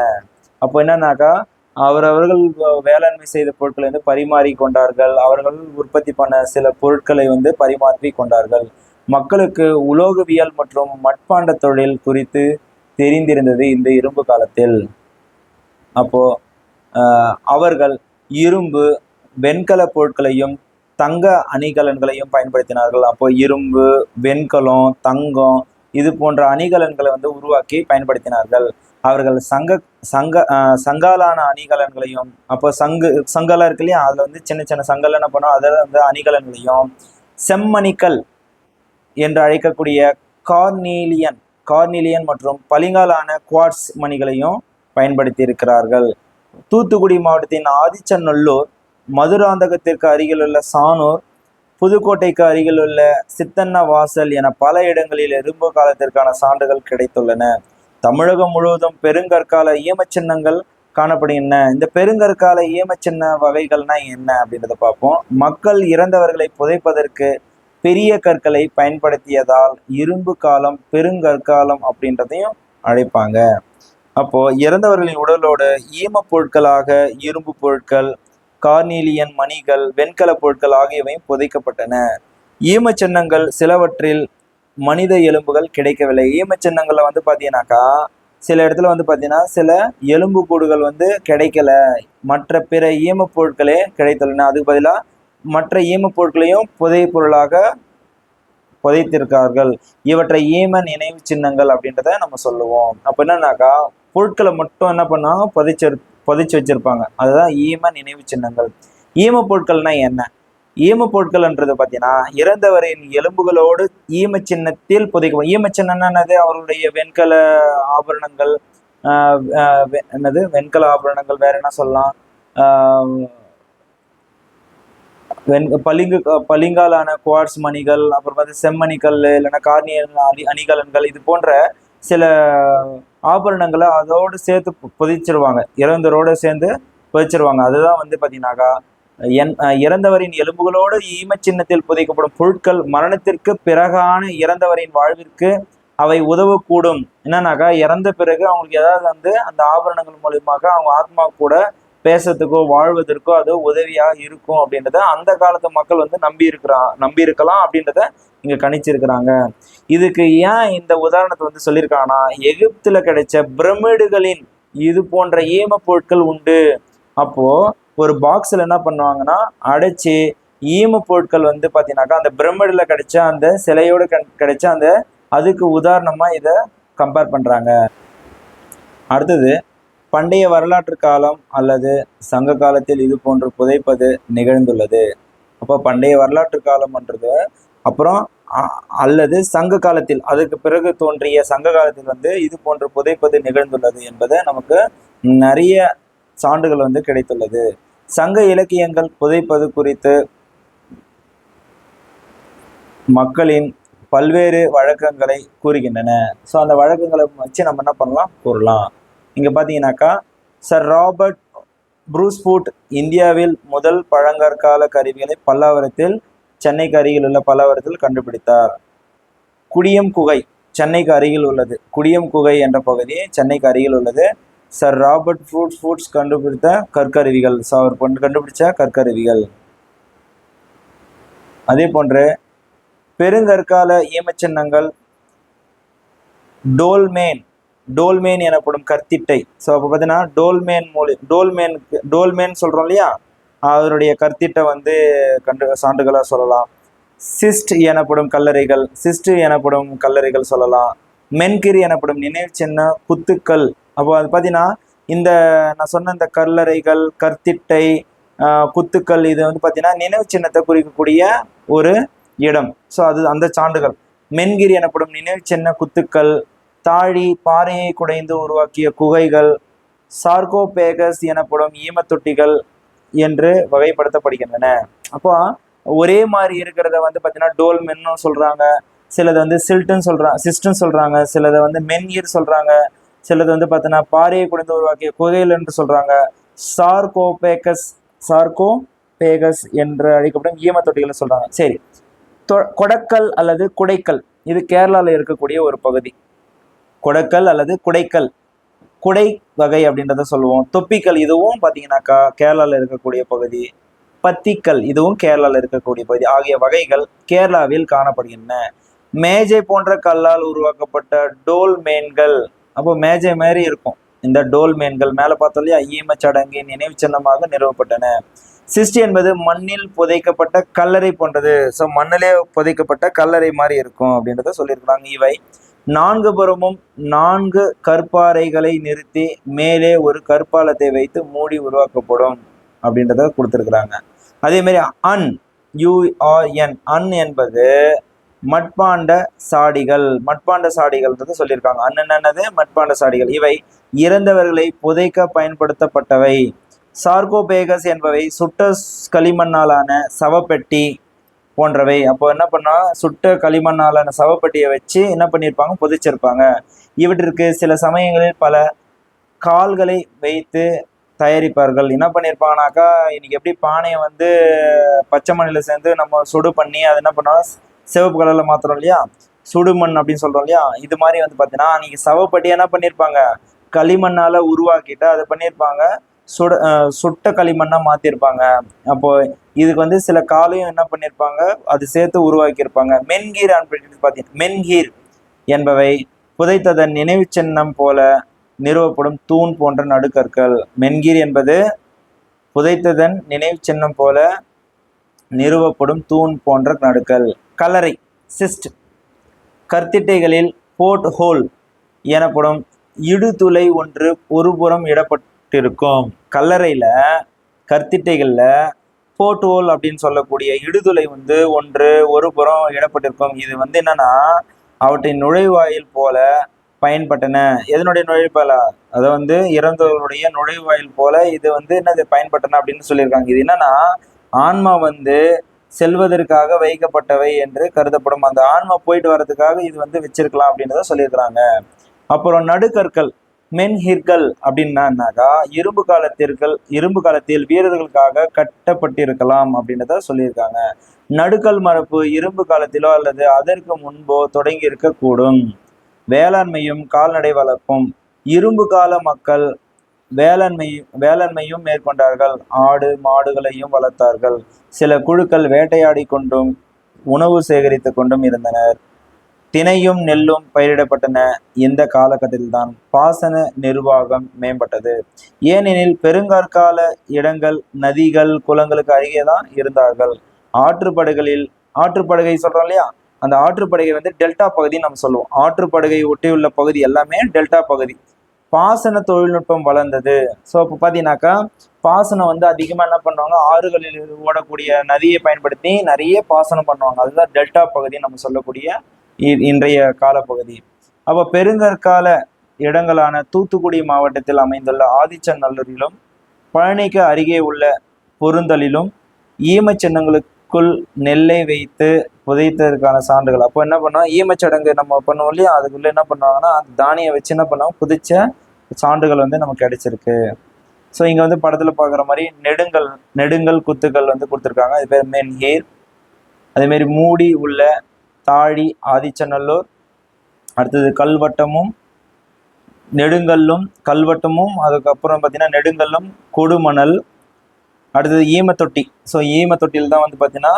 அப்போ என்னன்னாக்கா அவரவர்கள் வேளாண்மை செய்த பொருட்களை வந்து பரிமாறி கொண்டார்கள். அவர்கள் உற்பத்தி பண்ண சில பொருட்களை வந்து பரிமாற்றி கொண்டார்கள். மக்களுக்கு உலோகவியல் மற்றும் மட்பாண்ட தொழில் குறித்து தெரிந்திருந்தது இந்த இரும்பு காலத்தில். அப்போ அவர்கள் இரும்பு, வெண்கல பொருட்களையும் தங்க அணிகலன்களையும் பயன்படுத்தினார்கள். அப்போ இரும்பு, வெண்கலம், தங்கம் இது போன்ற அணிகலன்களை வந்து உருவாக்கி பயன்படுத்தினார்கள். அவர்கள் சங்காலான அணிகலன்களையும், அப்போ சங்கெல்லாம் இருக்கு இல்லையா, அதில் வந்து சின்ன சின்ன சங்கல் என்ன பண்ணோம், அதில் வந்து அணிகலன்களையும் செம்மணிக்கல் என்று அழைக்கக்கூடிய கார்னீலியன் மற்றும் பளிங்காலான குவார்ட்ஸ் மணிகளையும் பயன்படுத்தி இருக்கிறார்கள். தூத்துக்குடி மாவட்டத்தின் ஆதிச்சநல்லூர், மதுராந்தகத்திற்கு அருகில் உள்ள சானூர், புதுக்கோட்டைக்கு அருகில் உள்ள சித்தன்ன வாசல் என பல இடங்களில் இரும்பு காலத்திற்கான சான்றுகள் கிடைத்துள்ளன. தமிழகம் முழுவதும் பெருங்கற்கால ஈமச்சின்னங்கள் காணப்படுகின்றன. இந்த பெருங்கற்கால ஈமச்சின்ன வகைகள்னா என்ன அப்படின்றத பார்ப்போம். மக்கள் இறந்தவர்களை புதைப்பதற்கு பெரிய கற்களை பயன்படுத்தியதால் இரும்பு காலம் பெருங்கற்காலம் அப்படின்றதையும் அழைப்பாங்க. அப்போ இறந்தவர்களின் உடலோடு ஈமப் பொருட்களாக இரும்பு பொருட்கள், கார்னீலியன் மணிகள், வெண்கல பொருட்கள் ஆகியவையும் புதைக்கப்பட்டன. ஈமச் சின்னங்கள் சிலவற்றில் மனித எலும்புகள் கிடைக்கவில்லை. ஈமச் சின்னங்கள்ல வந்து பார்த்தீங்கன்னாக்கா சில இடத்துல வந்து பார்த்தீங்கன்னா சில எலும்பு கூடுகள் வந்து கிடைக்கல, மற்ற பிற ஈமப் பொருட்களே கிடைத்துள்ளன. அதுக்கு பதிலாக மற்ற ஈமப் பொருட்களையும் புதை பொருளாக புதைத்திருக்கார்கள். இவற்றை ஈம நினைவு சின்னங்கள் அப்படின்றத நம்ம சொல்லுவோம். அப்போ என்னன்னாக்கா பொருட்களை மட்டும் என்ன பண்ணாங்க புதைச்சு வச்சிருப்பாங்க. அதுதான் ஈம நினைவு சின்னங்கள். ஈம பொருட்கள்னா என்ன? ஈம பொருட்கள்ன்றது பார்த்தீங்கன்னா இறந்தவரின் எலும்புகளோடு ஈம சின்னத்தில் புதைக்கும். ஈம சின்னம்னா என்னது? அவருடைய வெண்கல ஆபரணங்கள், என்னது வெண்கல ஆபரணங்கள், வேற என்ன சொல்லலாம், பளிங்காலான குவார்ட்ஸ் மணிகள், அப்புறம் பார்த்து செம்மணிக்கல், இல்லைன்னா கார்னியல் அணிகலன்கள், இது போன்ற சில ஆபரணங்களை அதோடு சேர்த்து புதைச்சிருவாங்க. இறந்தவரோடு சேர்ந்து புதைச்சிருவாங்க. அதுதான் வந்து பார்த்தீங்கன்னாக்கா இறந்தவரின் எலும்புகளோடு ஈமச்சின்னத்தில் புதைக்கப்படும் பொருட்கள் மரணத்திற்கு பிறகான இறந்தவரின் வாழ்விற்கு அவை உதவக்கூடும். என்னன்னாக்கா இறந்த பிறகு அவங்களுக்கு ஏதாவது வந்து அந்த ஆபரணங்கள் மூலியமாக அவங்க ஆத்மா கூட பேசுறதுக்கோ வாழ்வதற்கோ அது உதவியா இருக்கும் அப்படின்றத அந்த காலத்து மக்கள் வந்து நம்பி இருக்கலாம் அப்படின்றத இங்க கணிச்சிருக்கிறாங்க. இதுக்கு ஏன் இந்த உதாரணத்தை வந்து சொல்லியிருக்காங்கன்னா எகிப்துல கிடைச்ச பிரமிடுகளின் இது போன்ற ஈம பொருட்கள் உண்டு. அப்போ ஒரு பாக்ஸ்ல என்ன பண்ணுவாங்கன்னா அடைச்சி ஈம பொருட்கள் வந்து பாத்தீங்கன்னாக்கா அந்த பிரமிடுல கிடைச்ச அந்த சிலையோடு கிடைச்ச அந்த அதுக்கு உதாரணமா இதை கம்பேர் பண்றாங்க. அடுத்தது, பண்டைய வரலாற்று காலம் அல்லது சங்க காலத்தில் இது போன்று புதைப்பது நிகழ்ந்துள்ளது. அப்போ பண்டைய வரலாற்று காலம்ன்றது அப்புறம் அல்லது சங்க காலத்தில் அதுக்கு பிறகு தோன்றிய சங்க காலத்தில் வந்து இது போன்று புதைப்பது நிகழ்ந்துள்ளது என்பதை நமக்கு நிறைய சான்றுகள் வந்து கிடைத்துள்ளது. சங்க இலக்கியங்கள் புதைப்பது குறித்து மக்களின் பல்வேறு வழக்கங்களை கூறுகின்றன. ஸோ அந்த வழக்கங்களை வச்சு நம்ம என்ன பண்ணலாம் கூறலாம். இங்கே பார்த்தீங்கன்னாக்கா சர் ராபர்ட் ப்ரூஸ்ஃபுட் இந்தியாவில் முதல் பழங்கற்கால கருவிகளை பல்லாவரத்தில், சென்னைக்கு அருகில் உள்ள பல்லாவரத்தில் கண்டுபிடித்தார். குடியம் குகை சென்னைக்கு அருகில் உள்ளது. குடியம் குகை என்ற பகுதி சென்னைக்கு அருகில் உள்ளது. சர் ராபர்ட் ப்ரூஸ்ஃபுட் கண்டுபிடித்த கற்கருவிகள். ஸோ அவர் கண்டுபிடிச்ச கற்கருவிகள். அதே போன்று பெருங்கற்கால ஈமச்சின்னங்கள் டோல்மேன் எனப்படும் கற்திட்டை. ஸோ அப்போ பார்த்தீங்கன்னா டோல்மேன் சொல்கிறோம் இல்லையா, அதனுடைய கற்திட்டை வந்து சான்றுகளாக சொல்லலாம். சிஸ்ட் எனப்படும் கல்லறைகள் சொல்லலாம். மென்கிரி எனப்படும் நினைவு சின்ன குத்துக்கள். அப்போ அது பார்த்தீங்கன்னா இந்த நான் சொன்ன இந்த கல்லறைகள், கற்திட்டை, குத்துக்கள், இது வந்து பார்த்தீங்கன்னா நினைவு சின்னத்தை குறிக்கக்கூடிய ஒரு இடம். ஸோ அது அந்த சான்றுகள். மென்கிரி எனப்படும் நினைவு சின்ன குத்துக்கள், தாழி பாறையை குடைந்து உருவாக்கிய குகைகள், சார்கோபேகஸ் எனப்படும் ஈமத்தொட்டிகள் என்று வகைப்படுத்தப்படுகின்றன. அப்போ ஒரே மாதிரி இருக்கிறத வந்து பார்த்தீங்கன்னா டோல்மென்னு சொல்றாங்க, சிலது வந்து சிஸ்டன் சொல்றாங்க, சிலதை வந்து மென்ஈர் சொல்றாங்க, சிலது வந்து பார்த்தீங்கன்னா பாறையை குடைந்து உருவாக்கிய குகைகள் என்று சொல்றாங்க. சார்கோபேகஸ் என்று அழைக்கப்படும் ஈமத்தொட்டிகள் சொல்றாங்க. சரி, கொடக்கல் அல்லது குடைக்கல், இது கேரளாவில் இருக்கக்கூடிய ஒரு பகுதி. கொடக்கல் அல்லது குடைக்கல், குடை வகை அப்படின்றத சொல்லுவோம். தொப்பிக்கல், இதுவும் பார்த்தீங்கன்னாக்கா கேரளாவில் இருக்கக்கூடிய பகுதி. பத்திக்கல், இதுவும் கேரளாவில் இருக்கக்கூடிய பகுதி. ஆகிய வகைகள் கேரளாவில் காணப்படுகின்றன. மேஜை போன்ற கல்லால் உருவாக்கப்பட்ட டோல்மேன்கள். அப்போ மேஜை மாதிரி இருக்கும் இந்த டோல்மேன்கள். மேலே பார்த்தோம் இல்லையா, ஈமச்சடங்கின் நினைவு சின்னமாக நிறுவப்பட்டன. சிஸ்டி என்பது மண்ணில் புதைக்கப்பட்ட கல்லறை போன்றது. ஸோ மண்ணிலே புதைக்கப்பட்ட கல்லறை மாதிரி இருக்கும் அப்படின்றத சொல்லியிருக்கிறாங்க. இவை 4 புறமும் 4 கற்பாறைகளை நிறுத்தி மேலே ஒரு கற்பாலத்தை வைத்து மூடி உருவாக்கப்படும் அப்படின்றத கொடுத்துருக்குறாங்க. அதே மாதிரி அன் என்பது மட்பாண்ட சாடிகள்ன்றது சொல்லியிருக்காங்க. என்னது? மட்பாண்ட சாடிகள். இவை இறந்தவர்களை புதைக்க பயன்படுத்தப்பட்டவை. சார்கோபேகஸ் என்பவை சுட்ட களிமண்ணாலான சவப்பெட்டி போன்றவை. அப்போ என்ன பண்ணா சுட்ட களிமண்ணாலான சவப்பெட்டியை வச்சு என்ன பண்ணியிருப்பாங்க, புதைச்சிருப்பாங்க. இவற்றிற்கு சில சமயங்களில் பல கால்களை வைத்து தயாரிப்பார்கள். என்ன பண்ணியிருப்பாங்கனாக்கா இன்னைக்கு எப்படி பானையை வந்து பச்சை மண்ணில் சேர்ந்து நம்ம சுடு பண்ணி அது என்ன பண்ணோம் சிவப்பு கலர்ல மாத்துறோம் இல்லையா, சுடுமண் அப்படின்னு சொல்றோம் இல்லையா, இது மாதிரி வந்து பார்த்தீங்கன்னா நீங்க சவப்பட்டி என்ன பண்ணியிருப்பாங்க, களிமண்ணால உருவாக்கிட்டு அதை பண்ணியிருப்பாங்க, சுட்ட களிமண்ணா மாத்திருப்பாங்க. அப்போ இதுக்கு வந்து சில காலையும் என்ன பண்ணியிருப்பாங்க, அது சேர்த்து உருவாக்கியிருப்பாங்க. மென்கீர் அப்படின்னு பார்த்தீங்கன்னா, மென்கீர் என்பவை புதைத்ததன் நினைவு சின்னம் போல நிறுவப்படும் தூண் போன்ற நடுக்கற்கள். மென்கீர் என்பது புதைத்ததன் நினைவு சின்னம் போல நிறுவப்படும் தூண் போன்ற நடுக்கல். கல்லறை சிஸ்ட் கற்திட்டைகளில் போர்ட் ஹோல் எனப்படும் இடுதுளை ஒன்று ஒருபுறம் இடப்பட்டிருக்கும். கல்லறையில கற்திட்டைகள்ல போர்ட் ஹோல் அப்படின்னு சொல்லக்கூடிய இடுதுளை வந்து ஒன்று ஒரு புறம் இடப்பட்டிருக்கும். இது வந்து என்னன்னா அவற்றின் நுழைவாயில் போல பயன்பட்டன. எதனுடைய நுழைவாயிலா, அதை வந்து இறந்தவர்களுடைய நுழைவாயில் போல இது வந்து என்னது பயன்பட்டன அப்படின்னு சொல்லியிருக்காங்க. இது என்னன்னா ஆன்மா வந்து செல்வதற்காக வைக்கப்பட்டவை என்று கருதப்படும். அந்த ஆன்மா போயிட்டு வர்றதுக்காக இது வந்து வச்சிருக்கலாம் அப்படின்றத சொல்லியிருக்கிறாங்க. அப்புறம் நடுக்கற்கள் மென்ஹிர்கள் அப்படின்னாக்கா இரும்பு காலத்தில் வீரர்களுக்காக கட்டப்பட்டிருக்கலாம் அப்படின்றத சொல்லியிருக்காங்க. நடுக்கல் மரபு இரும்பு காலத்திலோ அல்லது அதற்கு முன்போ தொடங்கி இருக்கக்கூடும். வேளாண்மையும் கால்நடை வளர்ப்பும் இரும்பு கால மக்கள் வேளாண்மையும் மேற்கொண்டார்கள். ஆடு மாடுகளையும் வளர்த்தார்கள். சில குழுக்கள் வேட்டையாடி கொண்டும் உணவு சேகரித்து கொண்டும் இருந்தனர். தினையும் நெல்லும் பயிரிடப்பட்டன. இந்த காலகட்டத்தில்தான் பாசன நிர்வாகம் மேம்பட்டது. ஏனெனில் பெருங்கற்கால இடங்கள் நதிகள் குளங்களுக்கு அருகே தான் இருந்தார்கள். ஆற்றுப்படுகை சொல்றோம் இல்லையா, அந்த ஆற்றுப்படுகை வந்து டெல்டா பகுதின்னு நம்ம சொல்லுவோம். ஆற்றுப்படுகை ஒட்டியுள்ள பகுதி எல்லாமே டெல்டா பகுதி. பாசன தொழில்நுட்பம் வளர்ந்தது. ஸோ இப்போ பார்த்தீங்கன்னாக்கா பாசனம் வந்து அதிகமாக என்ன பண்ணுவாங்க, ஆறுகளில் ஓடக்கூடிய நதியை பயன்படுத்தி நிறைய பாசனம் பண்ணுவாங்க. அதுதான் டெல்டா பகுதின்னு நம்ம சொல்லக்கூடிய இன்றைய காலப்பகுதி. அப்போ பெருங்கற்கால இடங்களான தூத்துக்குடி மாவட்டத்தில் அமைந்துள்ள ஆதிச்சநல்லூரிலும் பழனிக்கு அருகே உள்ள பொருந்தலிலும் ஈமச்சின்னங்களுக்குள் நெல்லை வைத்து புதைத்ததற்கான சான்றுகள். அப்போ என்ன பண்ணுவோம், ஈமச்சடங்கு நம்ம பண்ணுவோம் இல்லையா, அதுக்குள்ள என்ன பண்ணுவாங்கன்னா அந்த தானியை வச்சு என்ன பண்ணுவோம், புதைச்ச சான்றுகள் வந்து நமக்கு கிடைச்சிருக்கு. ஸோ இங்கே வந்து படத்தில் பார்க்குற மாதிரி நெடுங்கல் குத்துக்கள் வந்து கொடுத்துருக்காங்க. அது பேர் மென்ஹீர். அதேமாரி மூடி உள்ள தாழி ஆதிச்சநல்லூர். அடுத்தது கல்வட்டமும் கல்வட்டமும் அதுக்கப்புறம் பார்த்தீங்கன்னா நெடுங்கல்லும் கொடுமணல். அடுத்தது ஈமத்தொட்டி. ஸோ ஈமத்தொட்டியில் தான் வந்து பார்த்தீங்கன்னா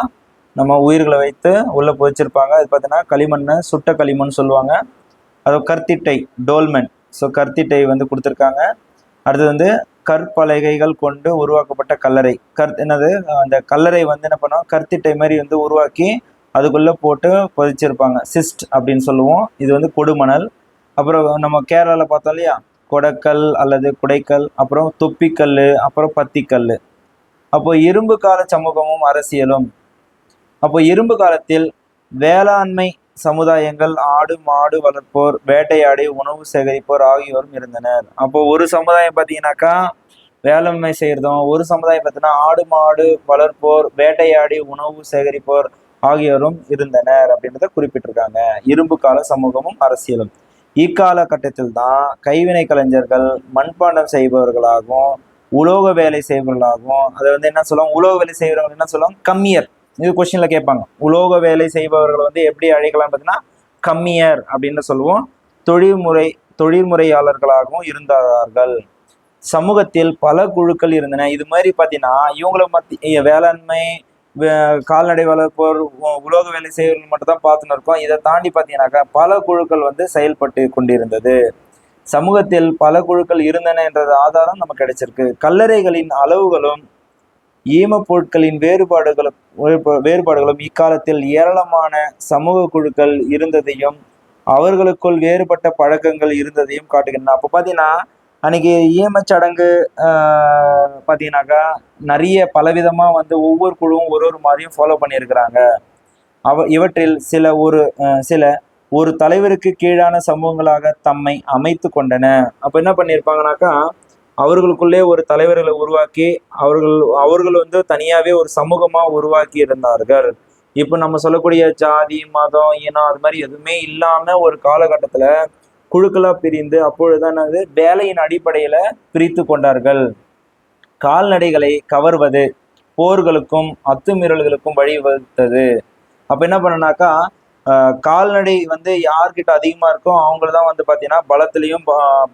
நம்ம உயிர்களை வைத்து உள்ளே புதைச்சிருப்பாங்க. அது பார்த்தீங்கன்னா களிமண்ணை சுட்ட களிமண் சொல்லுவாங்க. அது கற்திட்டை டோல்மென். ஸோ கற்திட்டை வந்து கொடுத்துருக்காங்க. அடுத்தது வந்து கற்பலகைகள் கொண்டு உருவாக்கப்பட்ட கல்லறை. என்னது அந்த கல்லறை வந்து என்ன பண்ணுவோம், கற்திட்டை மாதிரி வந்து உருவாக்கி அதுக்குள்ளே போட்டு புதைச்சிருப்பாங்க. சிஸ்ட் அப்படின்னு சொல்லுவோம். இது வந்து கொடுமணல். அப்புறம் நம்ம கேரளாவில் பார்த்தோம் இல்லையா, கொடைக்கல் அல்லது குடைக்கல், அப்புறம் தொப்பிக்கல், அப்புறம் பத்திக்கல். அப்போ இரும்பு கால சமூகமும் அரசியலும். அப்போ இரும்பு காலத்தில் வேளாண்மை சமுதாயங்கள் ஆடு மாடு வளர்ப்போர் வேட்டையாடி உணவு சேகரிப்போர் ஆகியோரும் இருந்தனர். அப்போ ஒரு சமுதாயம் பார்த்தீங்கன்னாக்கா வேளாண்மை செய்கிறதும், ஒரு சமுதாயம் பார்த்தீங்கன்னா ஆடு மாடு வளர்ப்போர் வேட்டையாடி உணவு சேகரிப்போர் ஆகியோரும் இருந்தனர் அப்படின்றத குறிப்பிட்டிருக்காங்க. இரும்பு கால சமூகமும் அரசியலும். இக்காலகட்டத்தில் தான் கைவினை கலைஞர்கள் மண்பாண்டம் செய்பவர்களாகவும் உலோக வேலை செய்பவர்களாகவும், அதை வந்து என்ன சொல்லுவாங்க, உலோக வேலை செய்கிறவங்க என்ன சொல்லுவாங்க, கம்மியர். இது கொஸ்டின்ல கேட்பாங்க. உலோக வேலை செய்பவர்கள் வந்து எப்படி அழைக்கலாம் பார்த்தீங்கன்னா கம்மியர் அப்படின்னு சொல்லுவோம். தொழில்முறையாளர்களாகவும் இருந்தார்கள். சமூகத்தில் பல குழுக்கள் இருந்தன. இது மாதிரி பார்த்தீங்கன்னா இவங்களை வேளாண்மை கால்நடை வளர்ப்போர் உலோக வேலை செய்வர்கள் மட்டும் தான் பார்த்துன்னு இருக்கோம். இதை தாண்டி பார்த்தீங்கன்னாக்கா பல குழுக்கள் வந்து செயல்பட்டு கொண்டிருந்தது. சமூகத்தில் பல குழுக்கள் இருந்தன என்றது ஆதாரம் நமக்கு கிடைச்சிருக்கு. கல்லறைகளின் அளவுகளும் ஈம பொருட்களின் வேறுபாடுகளும் இக்காலத்தில் ஏராளமான சமூக குழுக்கள் இருந்ததையும் அவர்களுக்குள் வேறுபட்ட பழக்கங்கள் இருந்ததையும் காட்டுகின்றன. அப்போ பார்த்தீங்கன்னா அன்னைக்கு ஈமச்சடங்கு பார்த்தீங்கன்னாக்கா நிறைய பலவிதமாக வந்து ஒவ்வொரு குழுவும் ஒரு மாதிரியும் ஃபாலோ பண்ணியிருக்கிறாங்க. இவற்றில் சில ஒரு தலைவருக்கு கீழான சமூகங்களாக தம்மை அமைத்து கொண்டன. அப்போ என்ன பண்ணியிருப்பாங்கனாக்கா அவர்களுக்குள்ளே ஒரு தலைவர்களை உருவாக்கி அவர்கள் வந்து தனியாகவே ஒரு சமூகமாக உருவாக்கி இருந்தார்கள். இப்போ நம்ம சொல்லக்கூடிய ஜாதி மதம் இனம் அது மாதிரி எதுவுமே இல்லாமல் ஒரு காலகட்டத்தில் குழுக்களாக பிரிந்து அப்பொழுதுதான் வேலையின் அடிப்படையில் பிரித்து கொண்டார்கள். கால்நடைகளை கவர்வது போர்களுக்கும் அத்துமீறல்களுக்கும் வழிவகுத்தது. அப்போ என்ன பண்ணனாக்கா கால்நடை வந்து யார்கிட்ட அதிகமாக இருக்கோ அவங்கள தான் வந்து பார்த்தீங்கன்னா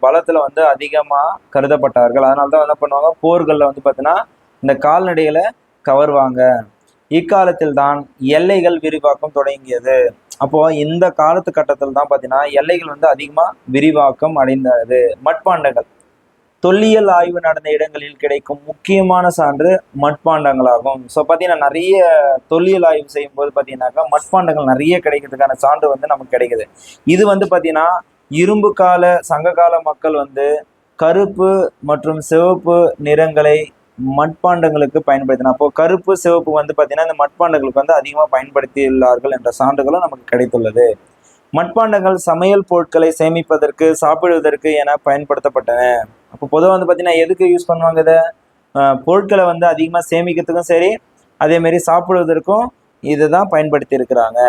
பலத்தில் வந்து அதிகமாக கருதப்பட்டார்கள். அதனால தான் என்ன பண்ணுவாங்க, போர்களில் வந்து பார்த்தீங்கன்னா இந்த கால்நடைகளை கவர்வாங்க. இக்காலத்தில் தான் எல்லைகள் விரிவாக்கம் தொடங்கியது. அப்போ இந்த காலத்து கட்டத்தில் தான் பார்த்தீங்கன்னா எல்லைகள் வந்து அதிகமாக விரிவாக்கம் அடைந்தது. மட்பாண்டங்கள் தொல்லியல் ஆய்வு நடந்த இடங்களில் கிடைக்கும் முக்கியமான சான்று மட்பாண்டங்களாகும். ஸோ பார்த்தீங்கன்னா நிறைய தொல்லியல் ஆய்வு செய்யும் போது பார்த்தீங்கன்னாக்கா மட்பாண்டங்கள் நிறைய கிடைக்கிறதுக்கான சான்று வந்து நமக்கு கிடைக்குது. இது வந்து பார்த்தீங்கன்னா இரும்பு கால சங்ககால மக்கள் வந்து கருப்பு மற்றும் சிவப்பு நிறங்களை மட்பாண்டங்களுக்கு பயன்படுத்தினா. அப்போ கருப்பு சிவப்பு வந்து பார்த்தீங்கன்னா இந்த மட்பாண்டங்களுக்கு வந்து அதிகமாக பயன்படுத்தியுள்ளார்கள் என்ற சான்றுகளும் நமக்கு கிடைத்துள்ளது. மட்பாண்டங்கள் சமையல் பொருட்களை சேமிப்பதற்கு சாப்பிடுவதற்கு என பயன்படுத்தப்பட்டன. அப்போ பொதுவாக வந்து பார்த்தீங்கன்னா எதுக்கு யூஸ் பண்ணுவாங்க இதை, பொருட்களை வந்து அதிகமாக சேமிக்கிறதுக்கும் சரி, அதேமாரி சாப்பிடுவதற்கும் இதை தான் பயன்படுத்தி இருக்கிறாங்க.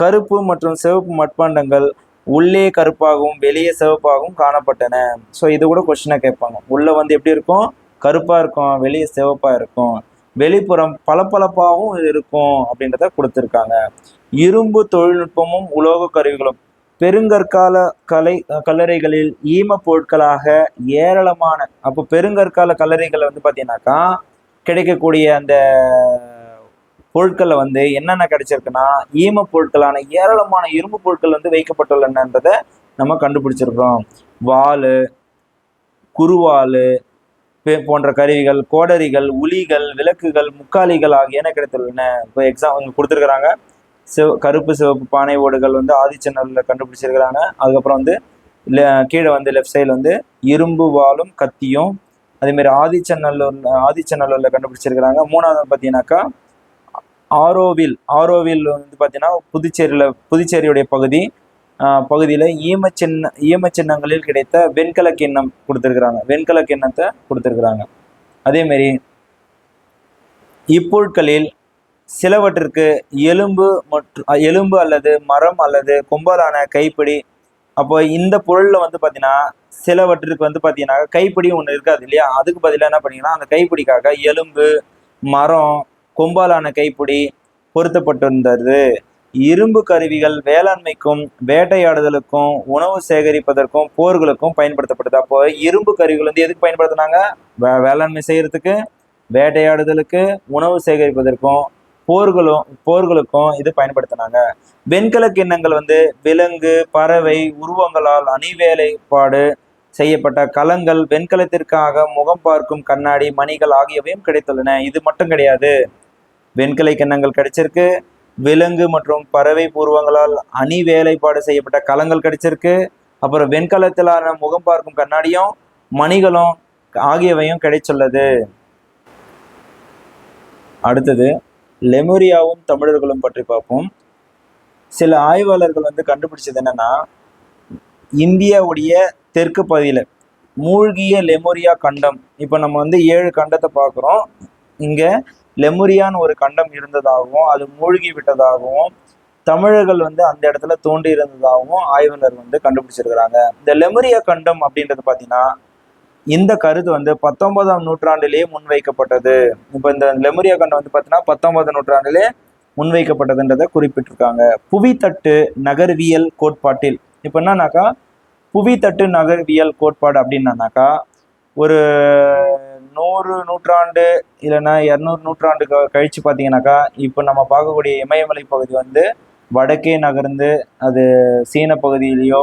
கருப்பு மற்றும் சிவப்பு மட்பாண்டங்கள் உள்ளே கருப்பாகவும் வெளியே சிவப்பாகவும் காணப்பட்டன. ஸோ இது கூட கொஸ்டினாக கேட்பாங்க. உள்ளே வந்து எப்படி இருக்கும், கருப்பாக இருக்கும், வெளியே சிவப்பாக இருக்கும், வெளிப்புறம் பளபளப்பாகவும் இருக்கும் அப்படின்றத கொடுத்துருக்காங்க. இரும்பு தொழில்நுட்பமும் உலோக கருவிகளும் பெருங்கற்கால கல்லறைகளில் ஈம பொருட்களாக ஏராளமான. அப்போ பெருங்கற்கால கல்லறைகள் வந்து பார்த்தீங்கன்னாக்கா கிடைக்கக்கூடிய அந்த பொருட்களில் வந்து என்னென்ன கிடைச்சிருக்குன்னா ஈம பொருட்களான ஏராளமான இரும்பு பொருட்கள் வந்து வைக்கப்பட்டுள்ளனன்றதை நம்ம கண்டுபிடிச்சிருக்கிறோம். வாள், குருவாள் போன்ற கருவிகள், கோடரிகள், உளிகள், விளக்குகள், முக்காலிகள் ஆகியன கிடைத்துள்ளன. இப்போ எக்ஸாம்பிள் கொடுத்துருக்குறாங்க. கருப்பு சிவப்பு பானை ஓடுகள் வந்து ஆதிச்சநல்லூரில் கண்டுபிடிச்சிருக்கிறாங்க. அதுக்கப்புறம் வந்து கீழே வந்து லெஃப்ட் சைடில் வந்து இரும்பு வாளும் கத்தியும் அதேமாரி ஆதிச்சநல்லூரில் கண்டுபிடிச்சிருக்கிறாங்க. மூணாவது பார்த்தீங்கன்னாக்கா ஆரோவில் வந்து பார்த்தீங்கன்னா புதுச்சேரியுடைய பகுதியில் ஈம சின்னங்களில் கிடைத்த வெண்கல கிண்ணம் கொடுத்துருக்குறாங்க. வெண்கல கிண்ணத்தை கொடுத்துருக்குறாங்க. அதேமாரி இப்பொருட்களில் சிலவற்றிற்கு எலும்பு அல்லது மரம் அல்லது கொம்பலான கைப்பிடி. அப்போ இந்த பொருளில் வந்து பார்த்தீங்கன்னா சிலவற்றிற்கு வந்து பார்த்தீங்கன்னா கைப்பிடியும் ஒன்று இருக்காது இல்லையா, அதுக்கு பதிலாக என்ன பண்ணீங்கன்னா அந்த கைப்பிடிக்காக எலும்பு, மரம், கொம்பாலான கைப்பிடி பொருத்தப்பட்டிருந்தது. இரும்பு கருவிகள் வேளாண்மைக்கும் வேட்டையாடுதலுக்கும் உணவு சேகரிப்பதற்கும் போர்களுக்கும் பயன்படுத்தப்பட்டது. அப்போ இரும்பு கருவிகள் வந்து எதுக்கு பயன்படுத்தினாங்க, வேளாண்மை செய்யறதுக்கு, வேட்டையாடுதலுக்கு, உணவு சேகரிப்பதற்கும் போர்களுக்கும் இது பயன்படுத்தினாங்க. வெண்கல கிண்ணங்கள் வந்து விலங்கு, பறவை உருவங்களால் அணிவேலைப்பாடு செய்யப்பட்ட கலங்கள், வெண்கலத்திற்காக முகம் பார்க்கும் கண்ணாடி, மணிகள் ஆகியவையும் கிடைத்துள்ளன. இது மட்டும் கிடையாது, வெண்கலை கிண்ணங்கள் கிடைச்சிருக்கு, விலங்கு மற்றும் பறவை பூர்வங்களால் அணி வேலைப்பாடு செய்யப்பட்ட கலங்கள் கிடைச்சிருக்கு, அப்புறம் வெண்கலத்திலான முகம் பார்க்கும் கண்ணாடியும் மணிகளும் ஆகியவையும் கிடைச்சுள்ளது. அடுத்தது லெமுரியாவும் தமிழர்களும் பற்றி பார்ப்போம். சில ஆய்வாளர்கள் வந்து கண்டுபிடிச்சது என்னன்னா, இந்தியாவுடைய தெற்கு பகுதியில் மூழ்கிய லெமுரியா கண்டம். இப்போ நம்ம வந்து 7 கண்டத்தை பார்க்குறோம். இங்கே லெமுரியான்னு ஒரு கண்டம் இருந்ததாகவும் அது மூழ்கி விட்டதாகவும் தமிழர்கள் வந்து அந்த இடத்துல தோன்றி இருந்ததாகவும் ஆய்வாளர் வந்து கண்டுபிடிச்சிருக்கிறாங்க. இந்த லெமுரியா கண்டம் அப்படின்றது பார்த்தீங்கன்னா இந்த கருத்து வந்து 19ஆம் நூற்றாண்டிலேயே முன்வைக்கப்பட்டது. இப்போ இந்த லெமுரியா கண்டம் வந்து பார்த்தீங்கன்னா 19ஆம் நூற்றாண்டிலே முன்வைக்கப்பட்டதுன்றதை குறிப்பிட்டிருக்காங்க. புவித்தட்டு நகர்வியல் கோட்பாட்டில் இப்போ என்னன்னாக்கா, புவித்தட்டு நகர்வியல் கோட்பாடு அப்படின்னாக்கா ஒரு 100 நூற்றாண்டு இல்லைன்னா 200 நூற்றாண்டு கழிச்சு பார்த்தீங்கன்னாக்கா இப்போ நம்ம பார்க்கக்கூடிய இமயமலை பகுதி வந்து வடக்கே நகர்ந்து அது சீன பகுதியிலேயோ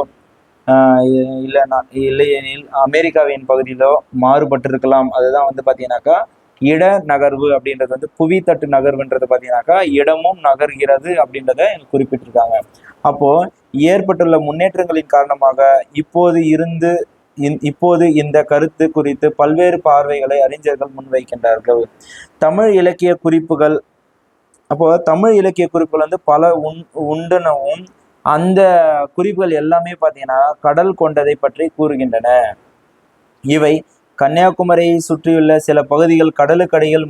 இல்லையெனில் அமெரிக்காவின் பகுதியிலோ மாறுபட்டிருக்கலாம். அதுதான் வந்து பார்த்தீங்கன்னாக்கா இட நகர்வு அப்படின்றது வந்து புவித்தட்டு நகர்வுன்றது பார்த்தீங்கன்னாக்கா இடமும் நகர்கிறது அப்படின்றத குறிப்பிட்டிருக்காங்க. அப்போ ஏற்பட்டுள்ள முன்னேற்றங்களின் காரணமாக இப்போது இந்த கருத்து குறித்து பல்வேறு பார்வைகளை அறிஞர்கள் முன்வைக்கின்றார்கள். தமிழ் இலக்கிய குறிப்புகள். அப்போ தமிழ் இலக்கிய குறிப்புகள் வந்து பல உண்டனவும் அந்த குறிப்புகள் எல்லாமே பார்த்தீங்கன்னா கடல் கொண்டதை பற்றி கூறுகின்றன. இவை கன்னியாகுமரியை சுற்றியுள்ள சில பகுதிகள் கடலுக்கடியில்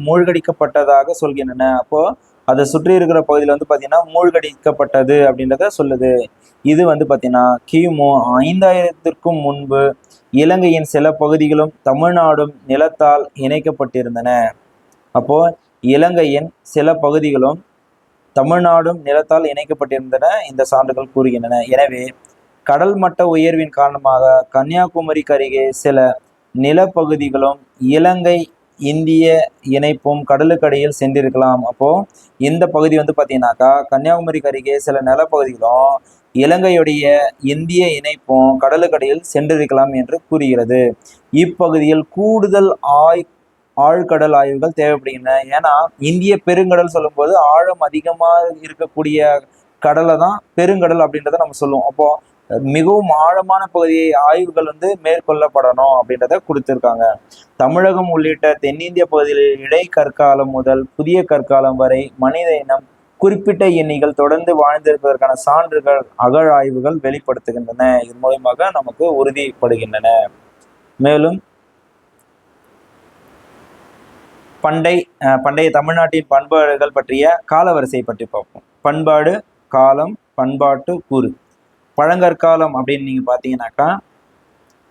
மூழ்கடிக்கப்பட்டதாக சொல்கின்றன. அப்போ அதை சுற்றி இருக்கிற பகுதியில் வந்து பார்த்தீங்கன்னா மூழ்கடிக்கப்பட்டது அப்படின்றத சொல்லுது. இது வந்து பார்த்தீங்கன்னா கிமு 5000க்கும் முன்பு இலங்கையின் சில பகுதிகளும் தமிழ்நாடும் நிலத்தால் இணைக்கப்பட்டிருந்தன. அப்போ இலங்கையின் சில பகுதிகளும் தமிழ்நாடும் நிலத்தால் இணைக்கப்பட்டிருந்தன இந்த சான்றுகள் கூறுகின்றன. எனவே கடல் மட்ட உயர்வின் காரணமாக கன்னியாகுமரிக்கு அருகே சில நிலப்பகுதிகளும் இலங்கை இந்திய இணைப்பும் கடலுக்கடியில் சென்றிருக்கலாம். அப்போ இந்த பகுதி வந்து பார்த்தீங்கன்னாக்கா கன்னியாகுமரிக்கு அருகே சில நிலப்பகுதிகளும் இலங்கையுடைய இந்திய இணைப்பும் கடலுக்கடியில் சென்றிருக்கலாம் என்று கூறுகிறது. இப்பகுதியில் கூடுதல் ஆழ்கடல் ஆய்வுகள் தேவைப்படுகின்றன. ஏன்னா இந்திய பெருங்கடல் சொல்லும்போது ஆழம் அதிகமாக இருக்கக்கூடிய கடலை தான் பெருங்கடல் அப்படின்றத நம்ம சொல்லுவோம். அப்போ மிகவும் ஆழமான பகுதியை ஆய்வுகள் வந்து மேற்கொள்ளப்படணும் அப்படின்றத கொடுத்திருக்காங்க. தமிழகம் உள்ளிட்ட தென்னிந்திய பகுதிகளில் இடைக்கற்காலம் முதல் புதிய கற்காலம் வரை மனித இனம் குறிப்பிட்ட எண்ணிகள் தொடர்ந்து வாழ்ந்திருப்பதற்கான சான்றுகள் அகழாய்வுகள் வெளிப்படுத்துகின்றன. இதன் மூலமாக நமக்கு உறுதிப்படுகின்றன. மேலும் பண்டைய தமிழ்நாட்டின் பண்பாடுகள் பற்றிய காலவரிசை பற்றி பார்ப்போம். பண்பாடு, காலம், பண்பாட்டு கூறு. பழங்கற்காலம் அப்படின்னு நீங்க பார்த்தீங்கன்னாக்கா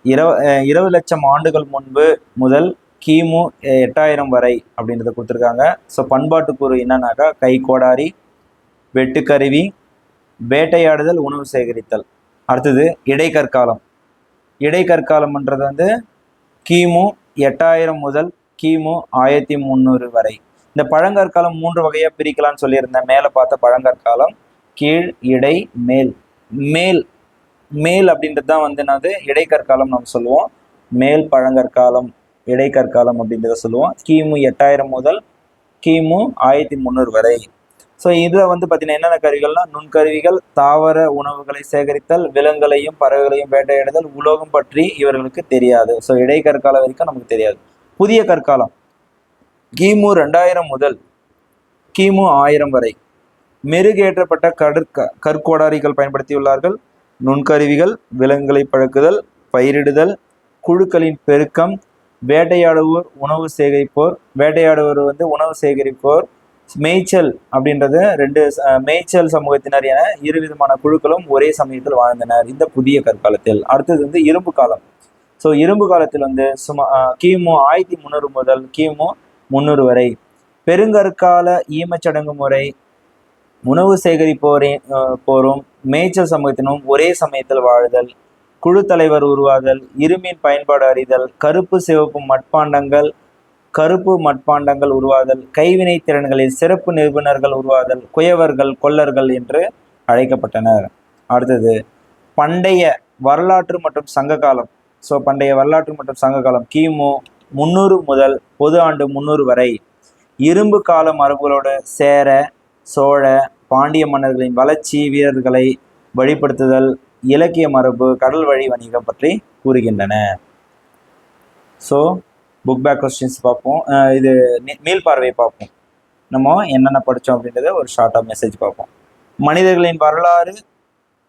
20 லட்சம் ஆண்டுகள் முன்பு முதல் கிமு 8000 வரை அப்படின்றத கொடுத்துருக்காங்க. ஸோ பண்பாட்டு கூறு என்னன்னாக்கா கைக்கோடாரி, வெட்டுக்கருவி, வேட்டையாடுதல், உணவு சேகரித்தல். அடுத்தது இடைக்கற்காலம். இடைக்கற்காலம்ன்றது வந்து கிமு 8000 முதல் கிமு 1300 வரை. இந்த பழங்கற்காலம் 3 வகையாக பிரிக்கலாம்னு சொல்லியிருந்தேன். மேலே பார்த்த பழங்கற்காலம், கீழ், இடை, மேல். மேல் மேல் அப்படின்றது தான் வந்து என்னது இடைக்கற்காலம் நம்ம சொல்லுவோம். மேல் பழங்கற்காலம், இடைக்கற்காலம் அப்படின்றத சொல்லுவோம். கிமு 8000 முதல் கிமு 1300 வரை. ஸோ இதில் வந்து பார்த்தீங்கன்னா என்னென்ன கருவிகள்னா நுண்கருவிகள், தாவர உணவுகளை சேகரித்தல், விலங்குகளையும் பறவைகளையும் வேட்டையாடுதல், உலோகம் பற்றி இவர்களுக்கு தெரியாது. ஸோ இடைக்கற்காலம் வரைக்கும் நமக்கு தெரியாது. புதிய கற்காலம் கிமு 2000 முதல் கிமு 1000 வரை மெருகேற்றப்பட்ட கற்கோடாரிகள் பயன்படுத்தியுள்ளார்கள். நுண்கருவிகள், விலங்குகளை பழக்குதல், பயிரிடுதல், குழுக்களின் பெருக்கம், வேட்டையாடுவோர், உணவு சேகரிப்போர். வேட்டையாடுவோர் வந்து உணவு சேகரிப்போர். மேய்ச்சல் அப்படின்றது மேய்ச்சல் சமூகத்தினர் என இருவிதமான குழுக்களும் ஒரே சமயத்தில் வாழ்ந்தனர் இந்த புதிய கற்காலத்தில். அடுத்தது வந்து இரும்பு காலம். ஸோ இரும்பு காலத்தில் வந்து கிமு 1300 முதல் கிமு 300 வரை பெருங்கற்கால ஈமச்சடங்கு முறை. உணவு போரும் மேய்ச்சல் சமூகத்தினும் ஒரே சமயத்தில் வாழுதல், குழு தலைவர் உருவாதல், இரும்பின் பயன்பாடு அறிதல், கருப்பு மட்பாண்டங்கள் உருவாதல், கைவினை திறன்களில் சிறப்பு நிபுணர்கள் உருவாதல், குயவர்கள், கொல்லர்கள் என்று அழைக்கப்பட்டனர். அடுத்தது பண்டைய வரலாற்று மற்றும் சங்க காலம். ஸோ பண்டைய வரலாற்று மற்றும் சங்க காலம் கிமு 300 முதல் பொது ஆண்டு 300 வரை இரும்பு கால மரபுகளோடு சேர, சோழ, பாண்டிய மன்னர்களின் வளர்ச்சி, வீரர்களை வழிபடுத்துதல், இலக்கிய மரபு, கடல் வழி வணிகம் பற்றி கூறுகின்றன. ஸோ புக் பேக் கொஸ்டின்ஸ் பார்ப்போம். இது மீள்பார்வை பார்ப்போம். நம்ம என்னென்ன படித்தோம் அப்படின்றத ஒரு ஷார்ட்டாக மெசேஜ் பார்ப்போம். மனிதர்களின் வரலாறு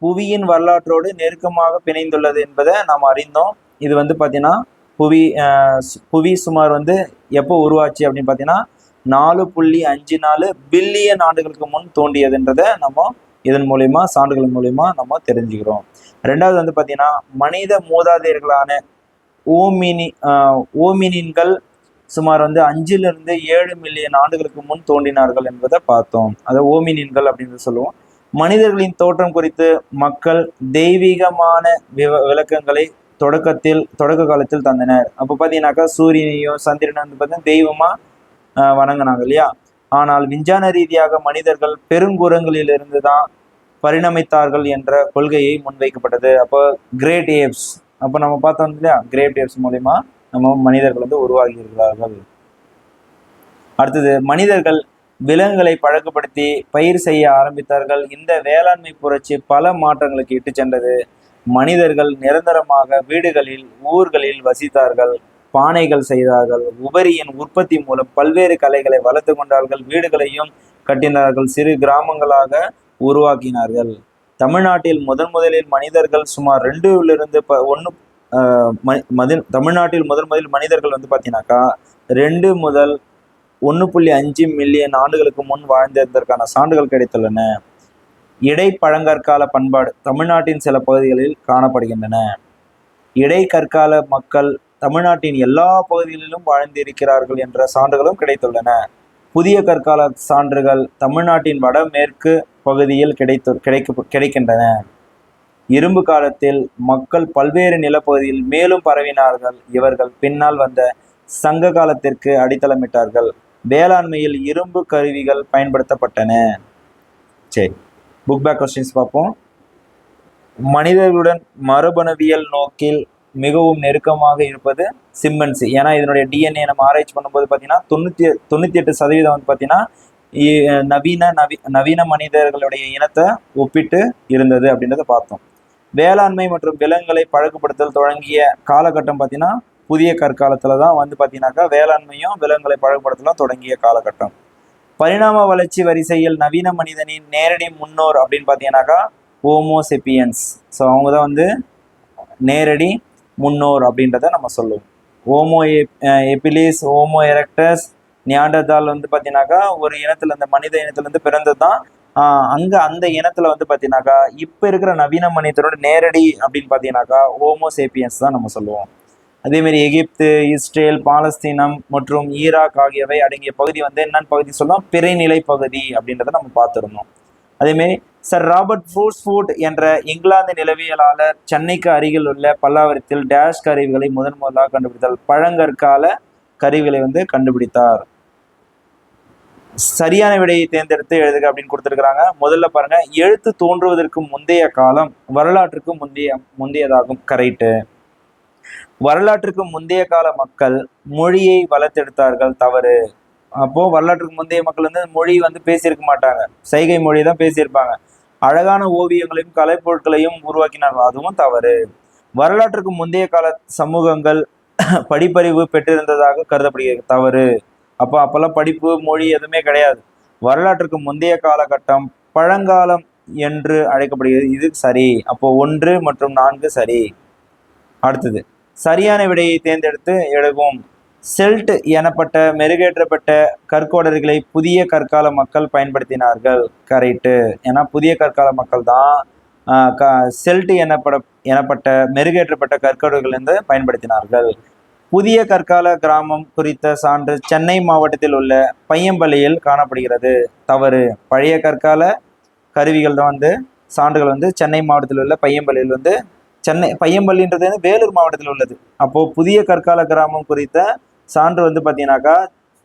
புவியின் வரலாற்றோடு நெருக்கமாக பிணைந்துள்ளது என்பதை நாம் அறிந்தோம். இது வந்து பார்த்தீங்கன்னா புவி சுமார் வந்து எப்போ உருவாச்சு அப்படின்னு பார்த்தீங்கன்னா 4.54 பில்லியன் ஆண்டுகளுக்கு முன் தோன்றியதுன்றதை நம்ம இதன் மூலயமா சான்றுகள் மூலயமா நம்ம தெரிஞ்சுக்கிறோம். ரெண்டாவது வந்து பார்த்தீங்கன்னா மனித மூதாதையர்களான ஓமினின்கள் சுமார் வந்து 5-7 மில்லியன் ஆண்டுகளுக்கு முன் தோன்றினார்கள் என்பதை பார்த்தோம். அதை ஓமினின்கள் அப்படின்னு சொல்லுவோம். மனிதர்களின் தோற்றம் குறித்து மக்கள் தெய்வீகமான விளக்கங்களை தொடக்க காலத்தில் தந்தனர். அப்போ பார்த்தீங்கன்னாக்கா சூரியனையும் சந்திரனை வந்து பார்த்தீங்கன்னா தெய்வமா வணங்கினாங்க இல்லையா. ஆனால் விஞ்ஞான ரீதியாக மனிதர்கள் பெருங்குரங்களிலிருந்து தான் பரிணமித்தார்கள் என்ற கொள்கையை முன்வைக்கப்பட்டது. அப்போ கிரேட் ஏப்ஸ், அப்போ நம்ம பார்த்தோம் இல்லையா, கிரேட் ஏப்ஸ் மூலயமா நம்ம மனிதர்கள் வந்து உருவாகி இருக்கிறார்கள். அடுத்தது மனிதர்கள் விலங்குகளை பழக்கப்படுத்தி பயிர் செய்ய ஆரம்பித்தார்கள். இந்த வேளாண்மை புரட்சி பல மாற்றங்களுக்கு இட்டு சென்றது. மனிதர்கள் நிரந்தரமாக வீடுகளில், ஊர்களில் வசித்தார்கள், பானைகள் செய்தார்கள், உபரியின் உற்பத்தி மூலம் பல்வேறு கலைகளை வளர்த்து கொண்டார்கள், வீடுகளையும் கட்டினார்கள், சிறு கிராமங்களாக உருவாக்கினார்கள். தமிழ்நாட்டில் முதலில் மனிதர்கள் சுமார் 2 தமிழ்நாட்டில் முதலில் மனிதர்கள் வந்து பார்த்தீங்கன்னாக்கா 2 முதல் 1.5 மில்லியன் ஆண்டுகளுக்கு முன் வாழ்ந்திருந்ததற்கான சான்றுகள் கிடைத்துள்ளன. இடைப்பழங்கற்கால பண்பாடு தமிழ்நாட்டின் சில பகுதிகளில் காணப்படுகின்றன. இடைக்கற்கால மக்கள் தமிழ்நாட்டின் எல்லா பகுதிகளிலும் வாழ்ந்திருக்கிறார்கள் என்ற சான்றுகளும் கிடைத்துள்ளன. புதிய கற்கால சான்றுகள் தமிழ்நாட்டின் வடமேற்கு பகுதியில் கிடைக்கின்றன. இரும்பு காலத்தில் மக்கள் பல்வேறு நிலப்பகுதியில் மேலும் பரவினார்கள். இவர்கள் பின்னால் வந்த சங்க காலத்திற்கு அடித்தளமிட்டார்கள். வேளாண்மையில் இரும்பு கருவிகள் பயன்படுத்தப்பட்டன. சரி, புக் பேக் கொஸ்டின்ஸ் பார்ப்போம். மனிதர்களுடன் மரபணுவியல் நோக்கில் மிகவும் நெருக்கமாக இருப்பது சிம்பன்சி. ஏன்னா இதனுடைய டிஎன்ஏ நம்ம ஆராய்ச்சி பண்ணும்போது பார்த்தீங்கன்னா 98% வந்து பார்த்தீங்கன்னா நவீன மனிதர்களுடைய இனத்தை ஒப்பிட்டு இருந்தது அப்படின்றத பார்த்தோம். வேளாண்மை மற்றும் விலங்குகளை பழக்கப்படுத்தல் தொடங்கிய காலகட்டம் பார்த்தீங்கன்னா புதிய கற்காலத்தில் தான் வந்து பார்த்தீங்கன்னாக்கா வேளாண்மையும் விலங்குகளை பழக்கப்படுத்தலாம் தொடங்கிய காலகட்டம். பரிணாம வளர்ச்சி வரிசையில் நவீன மனிதனின் நேரடி முன்னோர் அப்படின்னு பார்த்தீங்கன்னாக்கா ஹோமோசெப்பியன்ஸ். ஸோ அவங்க தான் வந்து நேரடி முன்னோர் அப்படின்றத நம்ம சொல்லுவோம். ஹோமோ எபிலிஸ், ஹோமோ எரெக்டஸ், நியாண்டர்தால் வந்து பார்த்தீங்கன்னாக்கா ஒரு இனத்துலேருந்து மனித இனத்துலேருந்து பிறந்தது தான். அங்கே அந்த இனத்தில் வந்து பார்த்தீங்கன்னாக்கா இப்போ இருக்கிற நவீன மனிதனோட நேரடி அப்படின்னு பார்த்தீங்கன்னாக்கா ஹோமோசேப்பியன்ஸ் தான் நம்ம சொல்லுவோம். அதேமாரி எகிப்து, இஸ்ரேல், பாலஸ்தீனம் மற்றும் ஈராக் ஆகியவை அடங்கிய பகுதி வந்து என்னன்னு பகுதி சொல்லலாம், பிறைநிலை பகுதி அப்படின்றத நம்ம பார்த்துருந்தோம். அதேமாரி சர் ராபர்ட் ப்ரூஸ்ஃபுட் என்ற இங்கிலாந்து நிலவியலாளர் சென்னைக்கு அருகில் உள்ள பல்லாவரத்தில் டேஷ் கருவிகளை முதலாக கண்டுபிடித்தார். பழங்கற்கால கருவிகளை வந்து கண்டுபிடித்தார். சரியான விடையை தேர்ந்தெடுத்து எழுதுக அப்படின்னு கொடுத்துருக்குறாங்க. முதல்ல பாருங்க, எழுத்து தோன்றுவதற்கு முந்தைய காலம் வரலாற்றுக்கு முந்தையதாகும். கரெக்டு. வரலாற்றுக்கு முந்தைய கால மக்கள் மொழியை வளர்த்தெடுத்தார்கள். தவறு. அப்போ வரலாற்றுக்கு முந்தைய மக்கள் வந்து மொழி வந்து பேசியிருக்க மாட்டாங்க, சைகை மொழி தான் பேசியிருப்பாங்க. அழகான ஓவியங்களையும் கலைப்பொருட்களையும் உருவாக்கினார்கள். அதுவும் தவறு. வரலாற்றுக்கு முந்தைய கால சமூகங்கள் படிப்பறிவு பெற்றிருந்ததாக கருதப்படுகிறது. தவறு. அப்பெல்லாம் படிப்பு மொழி எதுவுமே கிடையாது. வரலாற்றுக்கு முந்தைய காலகட்டம் பழங்காலம் என்று அழைக்கப்படுகிறது. இது சரி. அப்போ 1 மற்றும் 4 சரி. அடுத்தது சரியான விடையை தேர்ந்தெடுத்து எழுதுவோம். செல்ட் எனப்பட்ட மெருகேற்றப்பட்ட கற்கோடர்களை புதிய கற்கால மக்கள் பயன்படுத்தினார்கள். கரெக்டு. ஏன்னா புதிய கற்கால மக்கள் தான் செல்ட் எனப்பட்ட மெருகேற்றப்பட்ட கற்கோடர்கள் என்று பயன்படுத்தினார்கள். புதிய கற்கால கிராமம் குறித்த சான்று சென்னை மாவட்டத்தில் உள்ள பையம்பள்ளியில் காணப்படுகிறது. தவறு. பழைய கற்கால கருவிகள் தான் வந்து சான்றுகள் வந்து சென்னை மாவட்டத்தில் உள்ள பையம்பள்ளியில் வந்து பையம்பள்ளின்றது வந்து வேலூர் மாவட்டத்தில் உள்ளது. அப்போ புதிய கற்கால கிராமம் குறித்த சான்று வந்து பார்த்தீங்கன்னாக்கா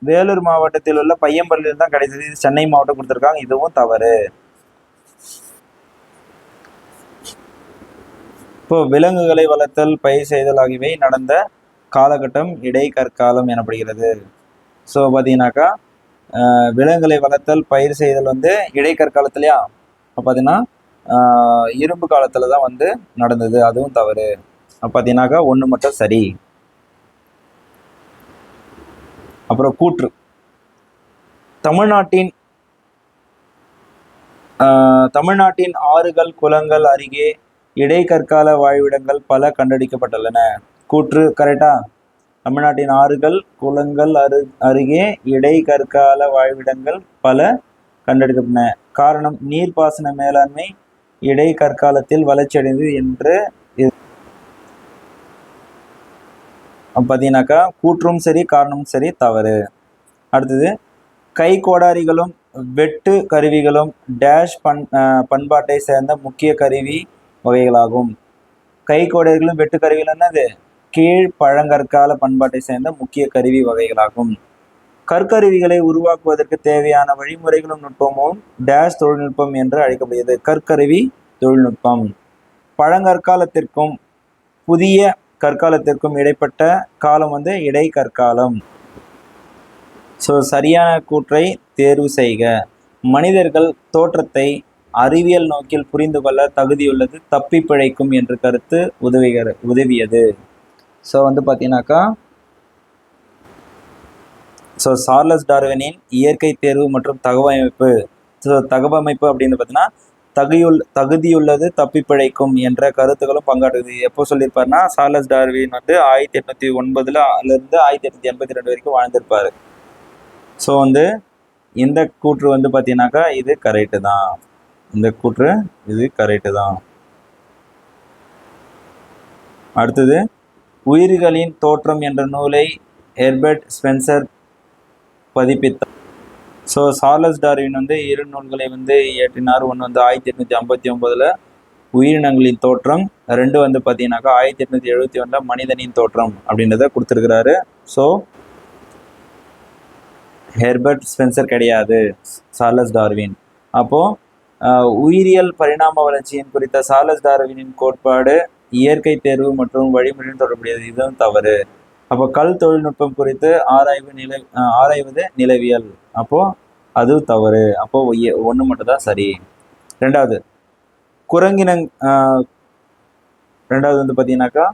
வேலூர் மாவட்டத்தில் உள்ள பையம்பள்ளியில் தான் கிடைச்சது. இது சென்னை மாவட்டம் கொடுத்துருக்காங்க. இதுவும் தவறு. இப்போ விலங்குகளை வளர்த்தல், பயிர் செய்தல் ஆகியவை நடந்த காலகட்டம் இடைக்கற்காலம் எனப்படுகிறது. ஸோ பார்த்தீங்கன்னாக்கா விலங்குகளை வளர்த்தல், பயிர் செய்தல் வந்து இடைக்கற்காலத்துலையா? இப்போ பார்த்தீங்கன்னா இரும்பு காலத்தில் தான் வந்து நடந்தது. அதுவும் தவறு. பார்த்தீங்கன்னாக்கா 1 மட்டும் சரி. அப்புறம் கூற்று. தமிழ்நாட்டின் ஆறுகள் குளங்கள் அருகே இடைக்கற்கால வாழ்விடங்கள் பல கண்டெடுக்கப்பட்டுள்ளன. கூற்று கரெக்டா? தமிழ்நாட்டின் ஆறுகள் குளங்கள் அருகே இடைக்கற்கால வாழ்விடங்கள் பல கண்டெடுக்கப்பட்டன. காரணம் நீர்ப்பாசன மேலாண்மை இடைக்கற்காலத்தில் வளர்ச்சியடைந்தது என்று பார்த்தீங்கன்னாக்கா கூற்றும் சரி, காரணமும் சரி. தவறு. அடுத்தது கை கோடாரிகளும் வெட்டு கருவிகளும் டேஷ் பண்பாட்டை சேர்ந்த முக்கிய கருவி வகைகளாகும். கை கோடாரிகளும் வெட்டு கருவிகள் என்னது? கீழ் பழங்கற்கால பண்பாட்டை சேர்ந்த முக்கிய கருவி வகைகளாகும். கற்கருவிகளை உருவாக்குவதற்கு தேவையான வழிமுறைகளும் நுட்பமும் டேஷ் தொழில்நுட்பம் என்று அழைக்கப்படுகிறது. கற்கருவி தொழில்நுட்பம். பழங்கற்காலத்திற்கும் புதிய கற்காலத்திற்கும் இடைப்பட்ட காலம் வந்து இடைக்கற்காலம். ஸோ சரியான கூற்றை தேர்வு செய்க. மனிதர்கள் தோற்றத்தை அறிவியல் நோக்கில் புரிந்து கொள்ள தகுதியுள்ளது தப்பி பிழைக்கும் என்று கருத்து உதவியது. ஸோ வந்து பார்த்தீங்கன்னாக்கா சார்லஸ் டார்வினின் இயற்கை தேர்வு மற்றும் தகவமைப்பு. தகவமைப்பு அப்படின்னு பார்த்தீங்கன்னா தகுதியுள்ளது தப்பி பிழைக்கும் என்ற கருத்துக்களும் பங்காற்றுது. எப்போ சொல்லியிருப்பாருன்னா சார்லஸ் டார்வின் வந்து 1809 1882 வரைக்கும் வாழ்ந்திருப்பாரு. ஸோ வந்து இந்த கூற்று வந்து பார்த்தீங்கன்னாக்கா இது கரெக்டு தான். இந்த கூற்று இது கரெக்டு தான். அடுத்தது உயிர்களின் தோற்றம் என்ற நூலை ஹெர்பர்ட் ஸ்பென்சர் பதிப்பித்தார். ஸோ சார்லஸ் டார்வின் வந்து 2 நூல்களை வந்து இயற்றினார். ஒன்று வந்து 1859 உயிரினங்களின் தோற்றம், 2 வந்து பார்த்தீங்கன்னாக்கா 1871 மனிதனின் தோற்றம் அப்படின்றத கொடுத்துருக்கிறாரு. ஸோ ஹெர்பர்ட் ஸ்பென்சர் கிடையாது, சார்லஸ் டார்வின். அப்போது உயிரியல் பரிணாம வளர்ச்சியின் குறித்த சார்லஸ் டார்வினின் கோட்பாடு இயற்கை தேர்வு மற்றும் வழிமுறையின் தொடர்புடையது, இதுவும் தவறு. அப்போ கல் தொழில்நுட்பம் குறித்து ஆராய்வது நிலவியல், அப்போது அதுவும் தவறு. அப்போது ஒன்று மட்டும் தான் சரி. ரெண்டாவது ரெண்டாவது வந்து பார்த்தீங்கன்னாக்கா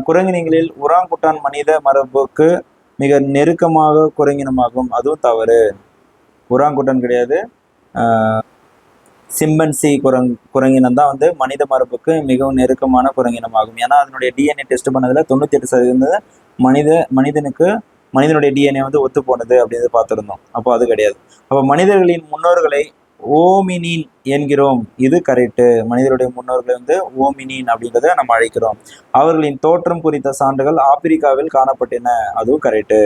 குரங்கினங்களில் உராங்குட்டான் மனித மரபுக்கு மிக நெருக்கமாக குரங்கினமாகும், அதுவும் தவறு. உராங்குட்டான் கிடையாது, சிம்பன்சி குரங்கினம் தான் வந்து மனித மரபுக்கு மிகவும் நெருக்கமான குரங்கினமாகும். ஏன்னா அதனுடைய டிஎன்ஏ டெஸ்ட் பண்ணதில் 98% மனிதனுடைய டிஎன்ஏ வந்து ஒத்து போனது அப்படின்னு பார்த்துருந்தோம். அப்போ அது கிடையாது. அப்போ மனிதர்களின் முன்னோர்களை ஓமினின் என்கிறோம், இது கரெக்டு. மனிதருடைய முன்னோர்களை வந்து ஓமினின் அப்படின்றத நம்ம அழைக்கிறோம். அவர்களின் தோற்றம் குறித்த சான்றுகள் ஆப்பிரிக்காவில் காணப்பட்டன, அதுவும் கரெக்டு.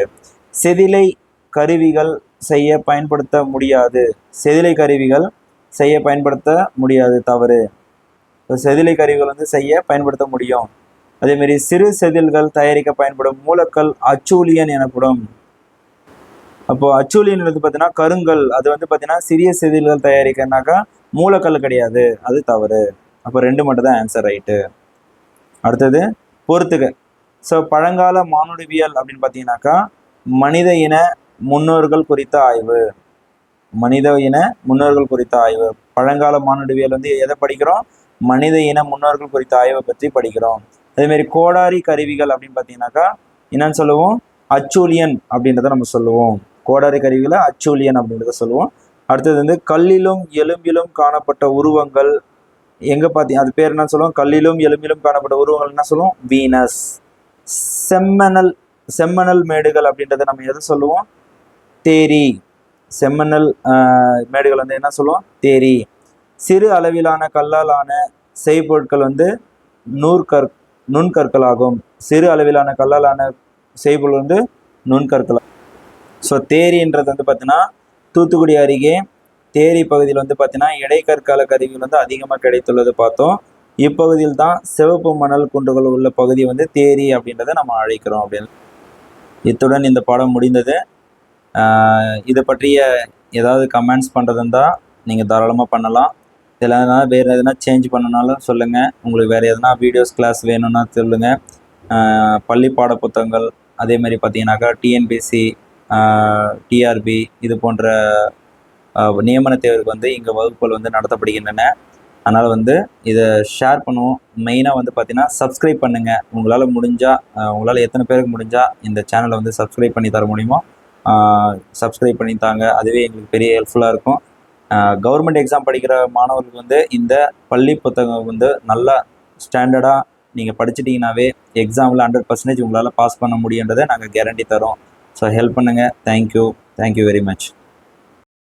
செதிலை கருவிகள் செய்ய பயன்படுத்த முடியாது, செதிலை கருவிகள் செய்ய பயன்படுத்த முடியாது, தவறு. இப்போ செதிலை கருவிகள் வந்து செய்ய பயன்படுத்த முடியும். அதேமாரி சிறு செதில்கள் தயாரிக்க பயன்படும் மூலக்கல் அச்சூலியன் எனப்படும். அப்போ அச்சூலியன் வந்து பார்த்தீங்கன்னா கருங்கல், அது வந்து பார்த்தீங்கன்னா சிறிய செதில்கள் தயாரிக்கனாக்கா மூலக்கல் கிடையாது, அது தவறு. அப்போ 2 மட்டும் தான் ஆன்சர் ரைட்டு. அடுத்தது பொறுத்துக. ஸோ பழங்கால மானுடவியல் அப்படின்னு பார்த்தீங்கன்னாக்கா மனித இன முன்னோர்கள் குறித்த ஆய்வு. மனித இன முன்னோர்கள் குறித்த ஆய்வு. பழங்கால மானுடவியல் வந்து எதை படிக்கிறோம்? மனித இன முன்னோர்கள் குறித்த ஆய்வை பற்றி படிக்கிறோம். அதேமாரி கோடாரி கருவிகள் அப்படின்னு பார்த்தீங்கன்னாக்கா என்னன்னு சொல்லுவோம்? அச்சூலியன் அப்படின்றத நம்ம சொல்லுவோம். கோடாரி கருவிகளை அச்சூலியன் அப்படின்றத சொல்லுவோம். அடுத்தது வந்து கல்லிலும் எலும்பிலும் காணப்பட்ட உருவங்கள் எங்கே பார்த்தீங்க, அது பேர் என்ன சொல்லுவோம்? கல்லிலும் எலும்பிலும் காணப்பட்ட உருவங்கள் என்ன சொல்லுவோம்? வீனஸ். செம்மணல் மேடுகள் அப்படின்றத நம்ம எதை சொல்லுவோம்? தேரி. செம்மணல் மேடுகள் வந்து என்ன சொல்லுவோம்? தேரி. சிறு அளவிலான கல்லாலான செய்பொருட்கள் வந்து நுண்கற்களாகும். சிறு அளவிலான கல்லாலான செய்பொருள் வந்து நுண்கற்கள். ஸோ தேரின்றது வந்து பார்த்தீங்கன்னா தூத்துக்குடி அருகே தேரி பகுதியில் வந்து பார்த்தீங்கன்னா இடைக்கற்கால கருவிகள் வந்து அதிகமாக கிடைத்துள்ளது பார்த்தோம். இப்பகுதியில் தான் சிவப்பு மணல் குன்றுகள் உள்ள பகுதியை வந்து தேரி அப்படின்றத நம்ம அழைக்கிறோம் அப்படின்னு. இத்துடன் இந்த பாடம் முடிந்தது. இதை பற்றிய ஏதாவது கமெண்ட்ஸ் பண்ணுறதுந்தா நீங்கள் தாராளமாக பண்ணலாம். இதில் வேறு எதுனா சேஞ்ச் பண்ணனாலும் சொல்லுங்கள். உங்களுக்கு வேறு எதனா வீடியோஸ் கிளாஸ் வேணும்னா சொல்லுங்கள். பள்ளி பாட புத்தகங்கள் அதேமாதிரி பார்த்தீங்கன்னாக்கா டிஎன்பிஎஸ்சி, டிஆர்பி இது போன்ற நியமன தேர்வுக்கு வந்து இங்கே வகுப்புகள் வந்து நடத்தப்படுகின்றன. அதனால் வந்து இதை ஷேர் பண்ணுவோம். மெயினாக வந்து பார்த்தீங்கன்னா சப்ஸ்கிரைப் பண்ணுங்கள். உங்களால் எத்தனை பேருக்கு முடிஞ்சால் இந்த சேனலை வந்து சப்ஸ்கிரைப் பண்ணி தர முடியுமோ சப்ஸ்கிரைப் பண்ணி தாங்க. அதுவே எங்களுக்கு பெரிய ஹெல்ப்ஃபுல்லாக இருக்கும். கவர்மெண்ட் எக்ஸாம் படிக்கிற மாணவர்களுக்கு வந்து இந்த பள்ளி புத்தகம் வந்து நல்லா ஸ்டாண்டர்டாக நீங்கள் படிச்சிட்டிங்கனாவே எக்ஸாமில் 100% உங்களால் பாஸ் பண்ண முடியுன்றதை நாங்கள் கேரண்டி தரோம். ஸோ ஹெல்ப் பண்ணுங்கள். Thank you very much.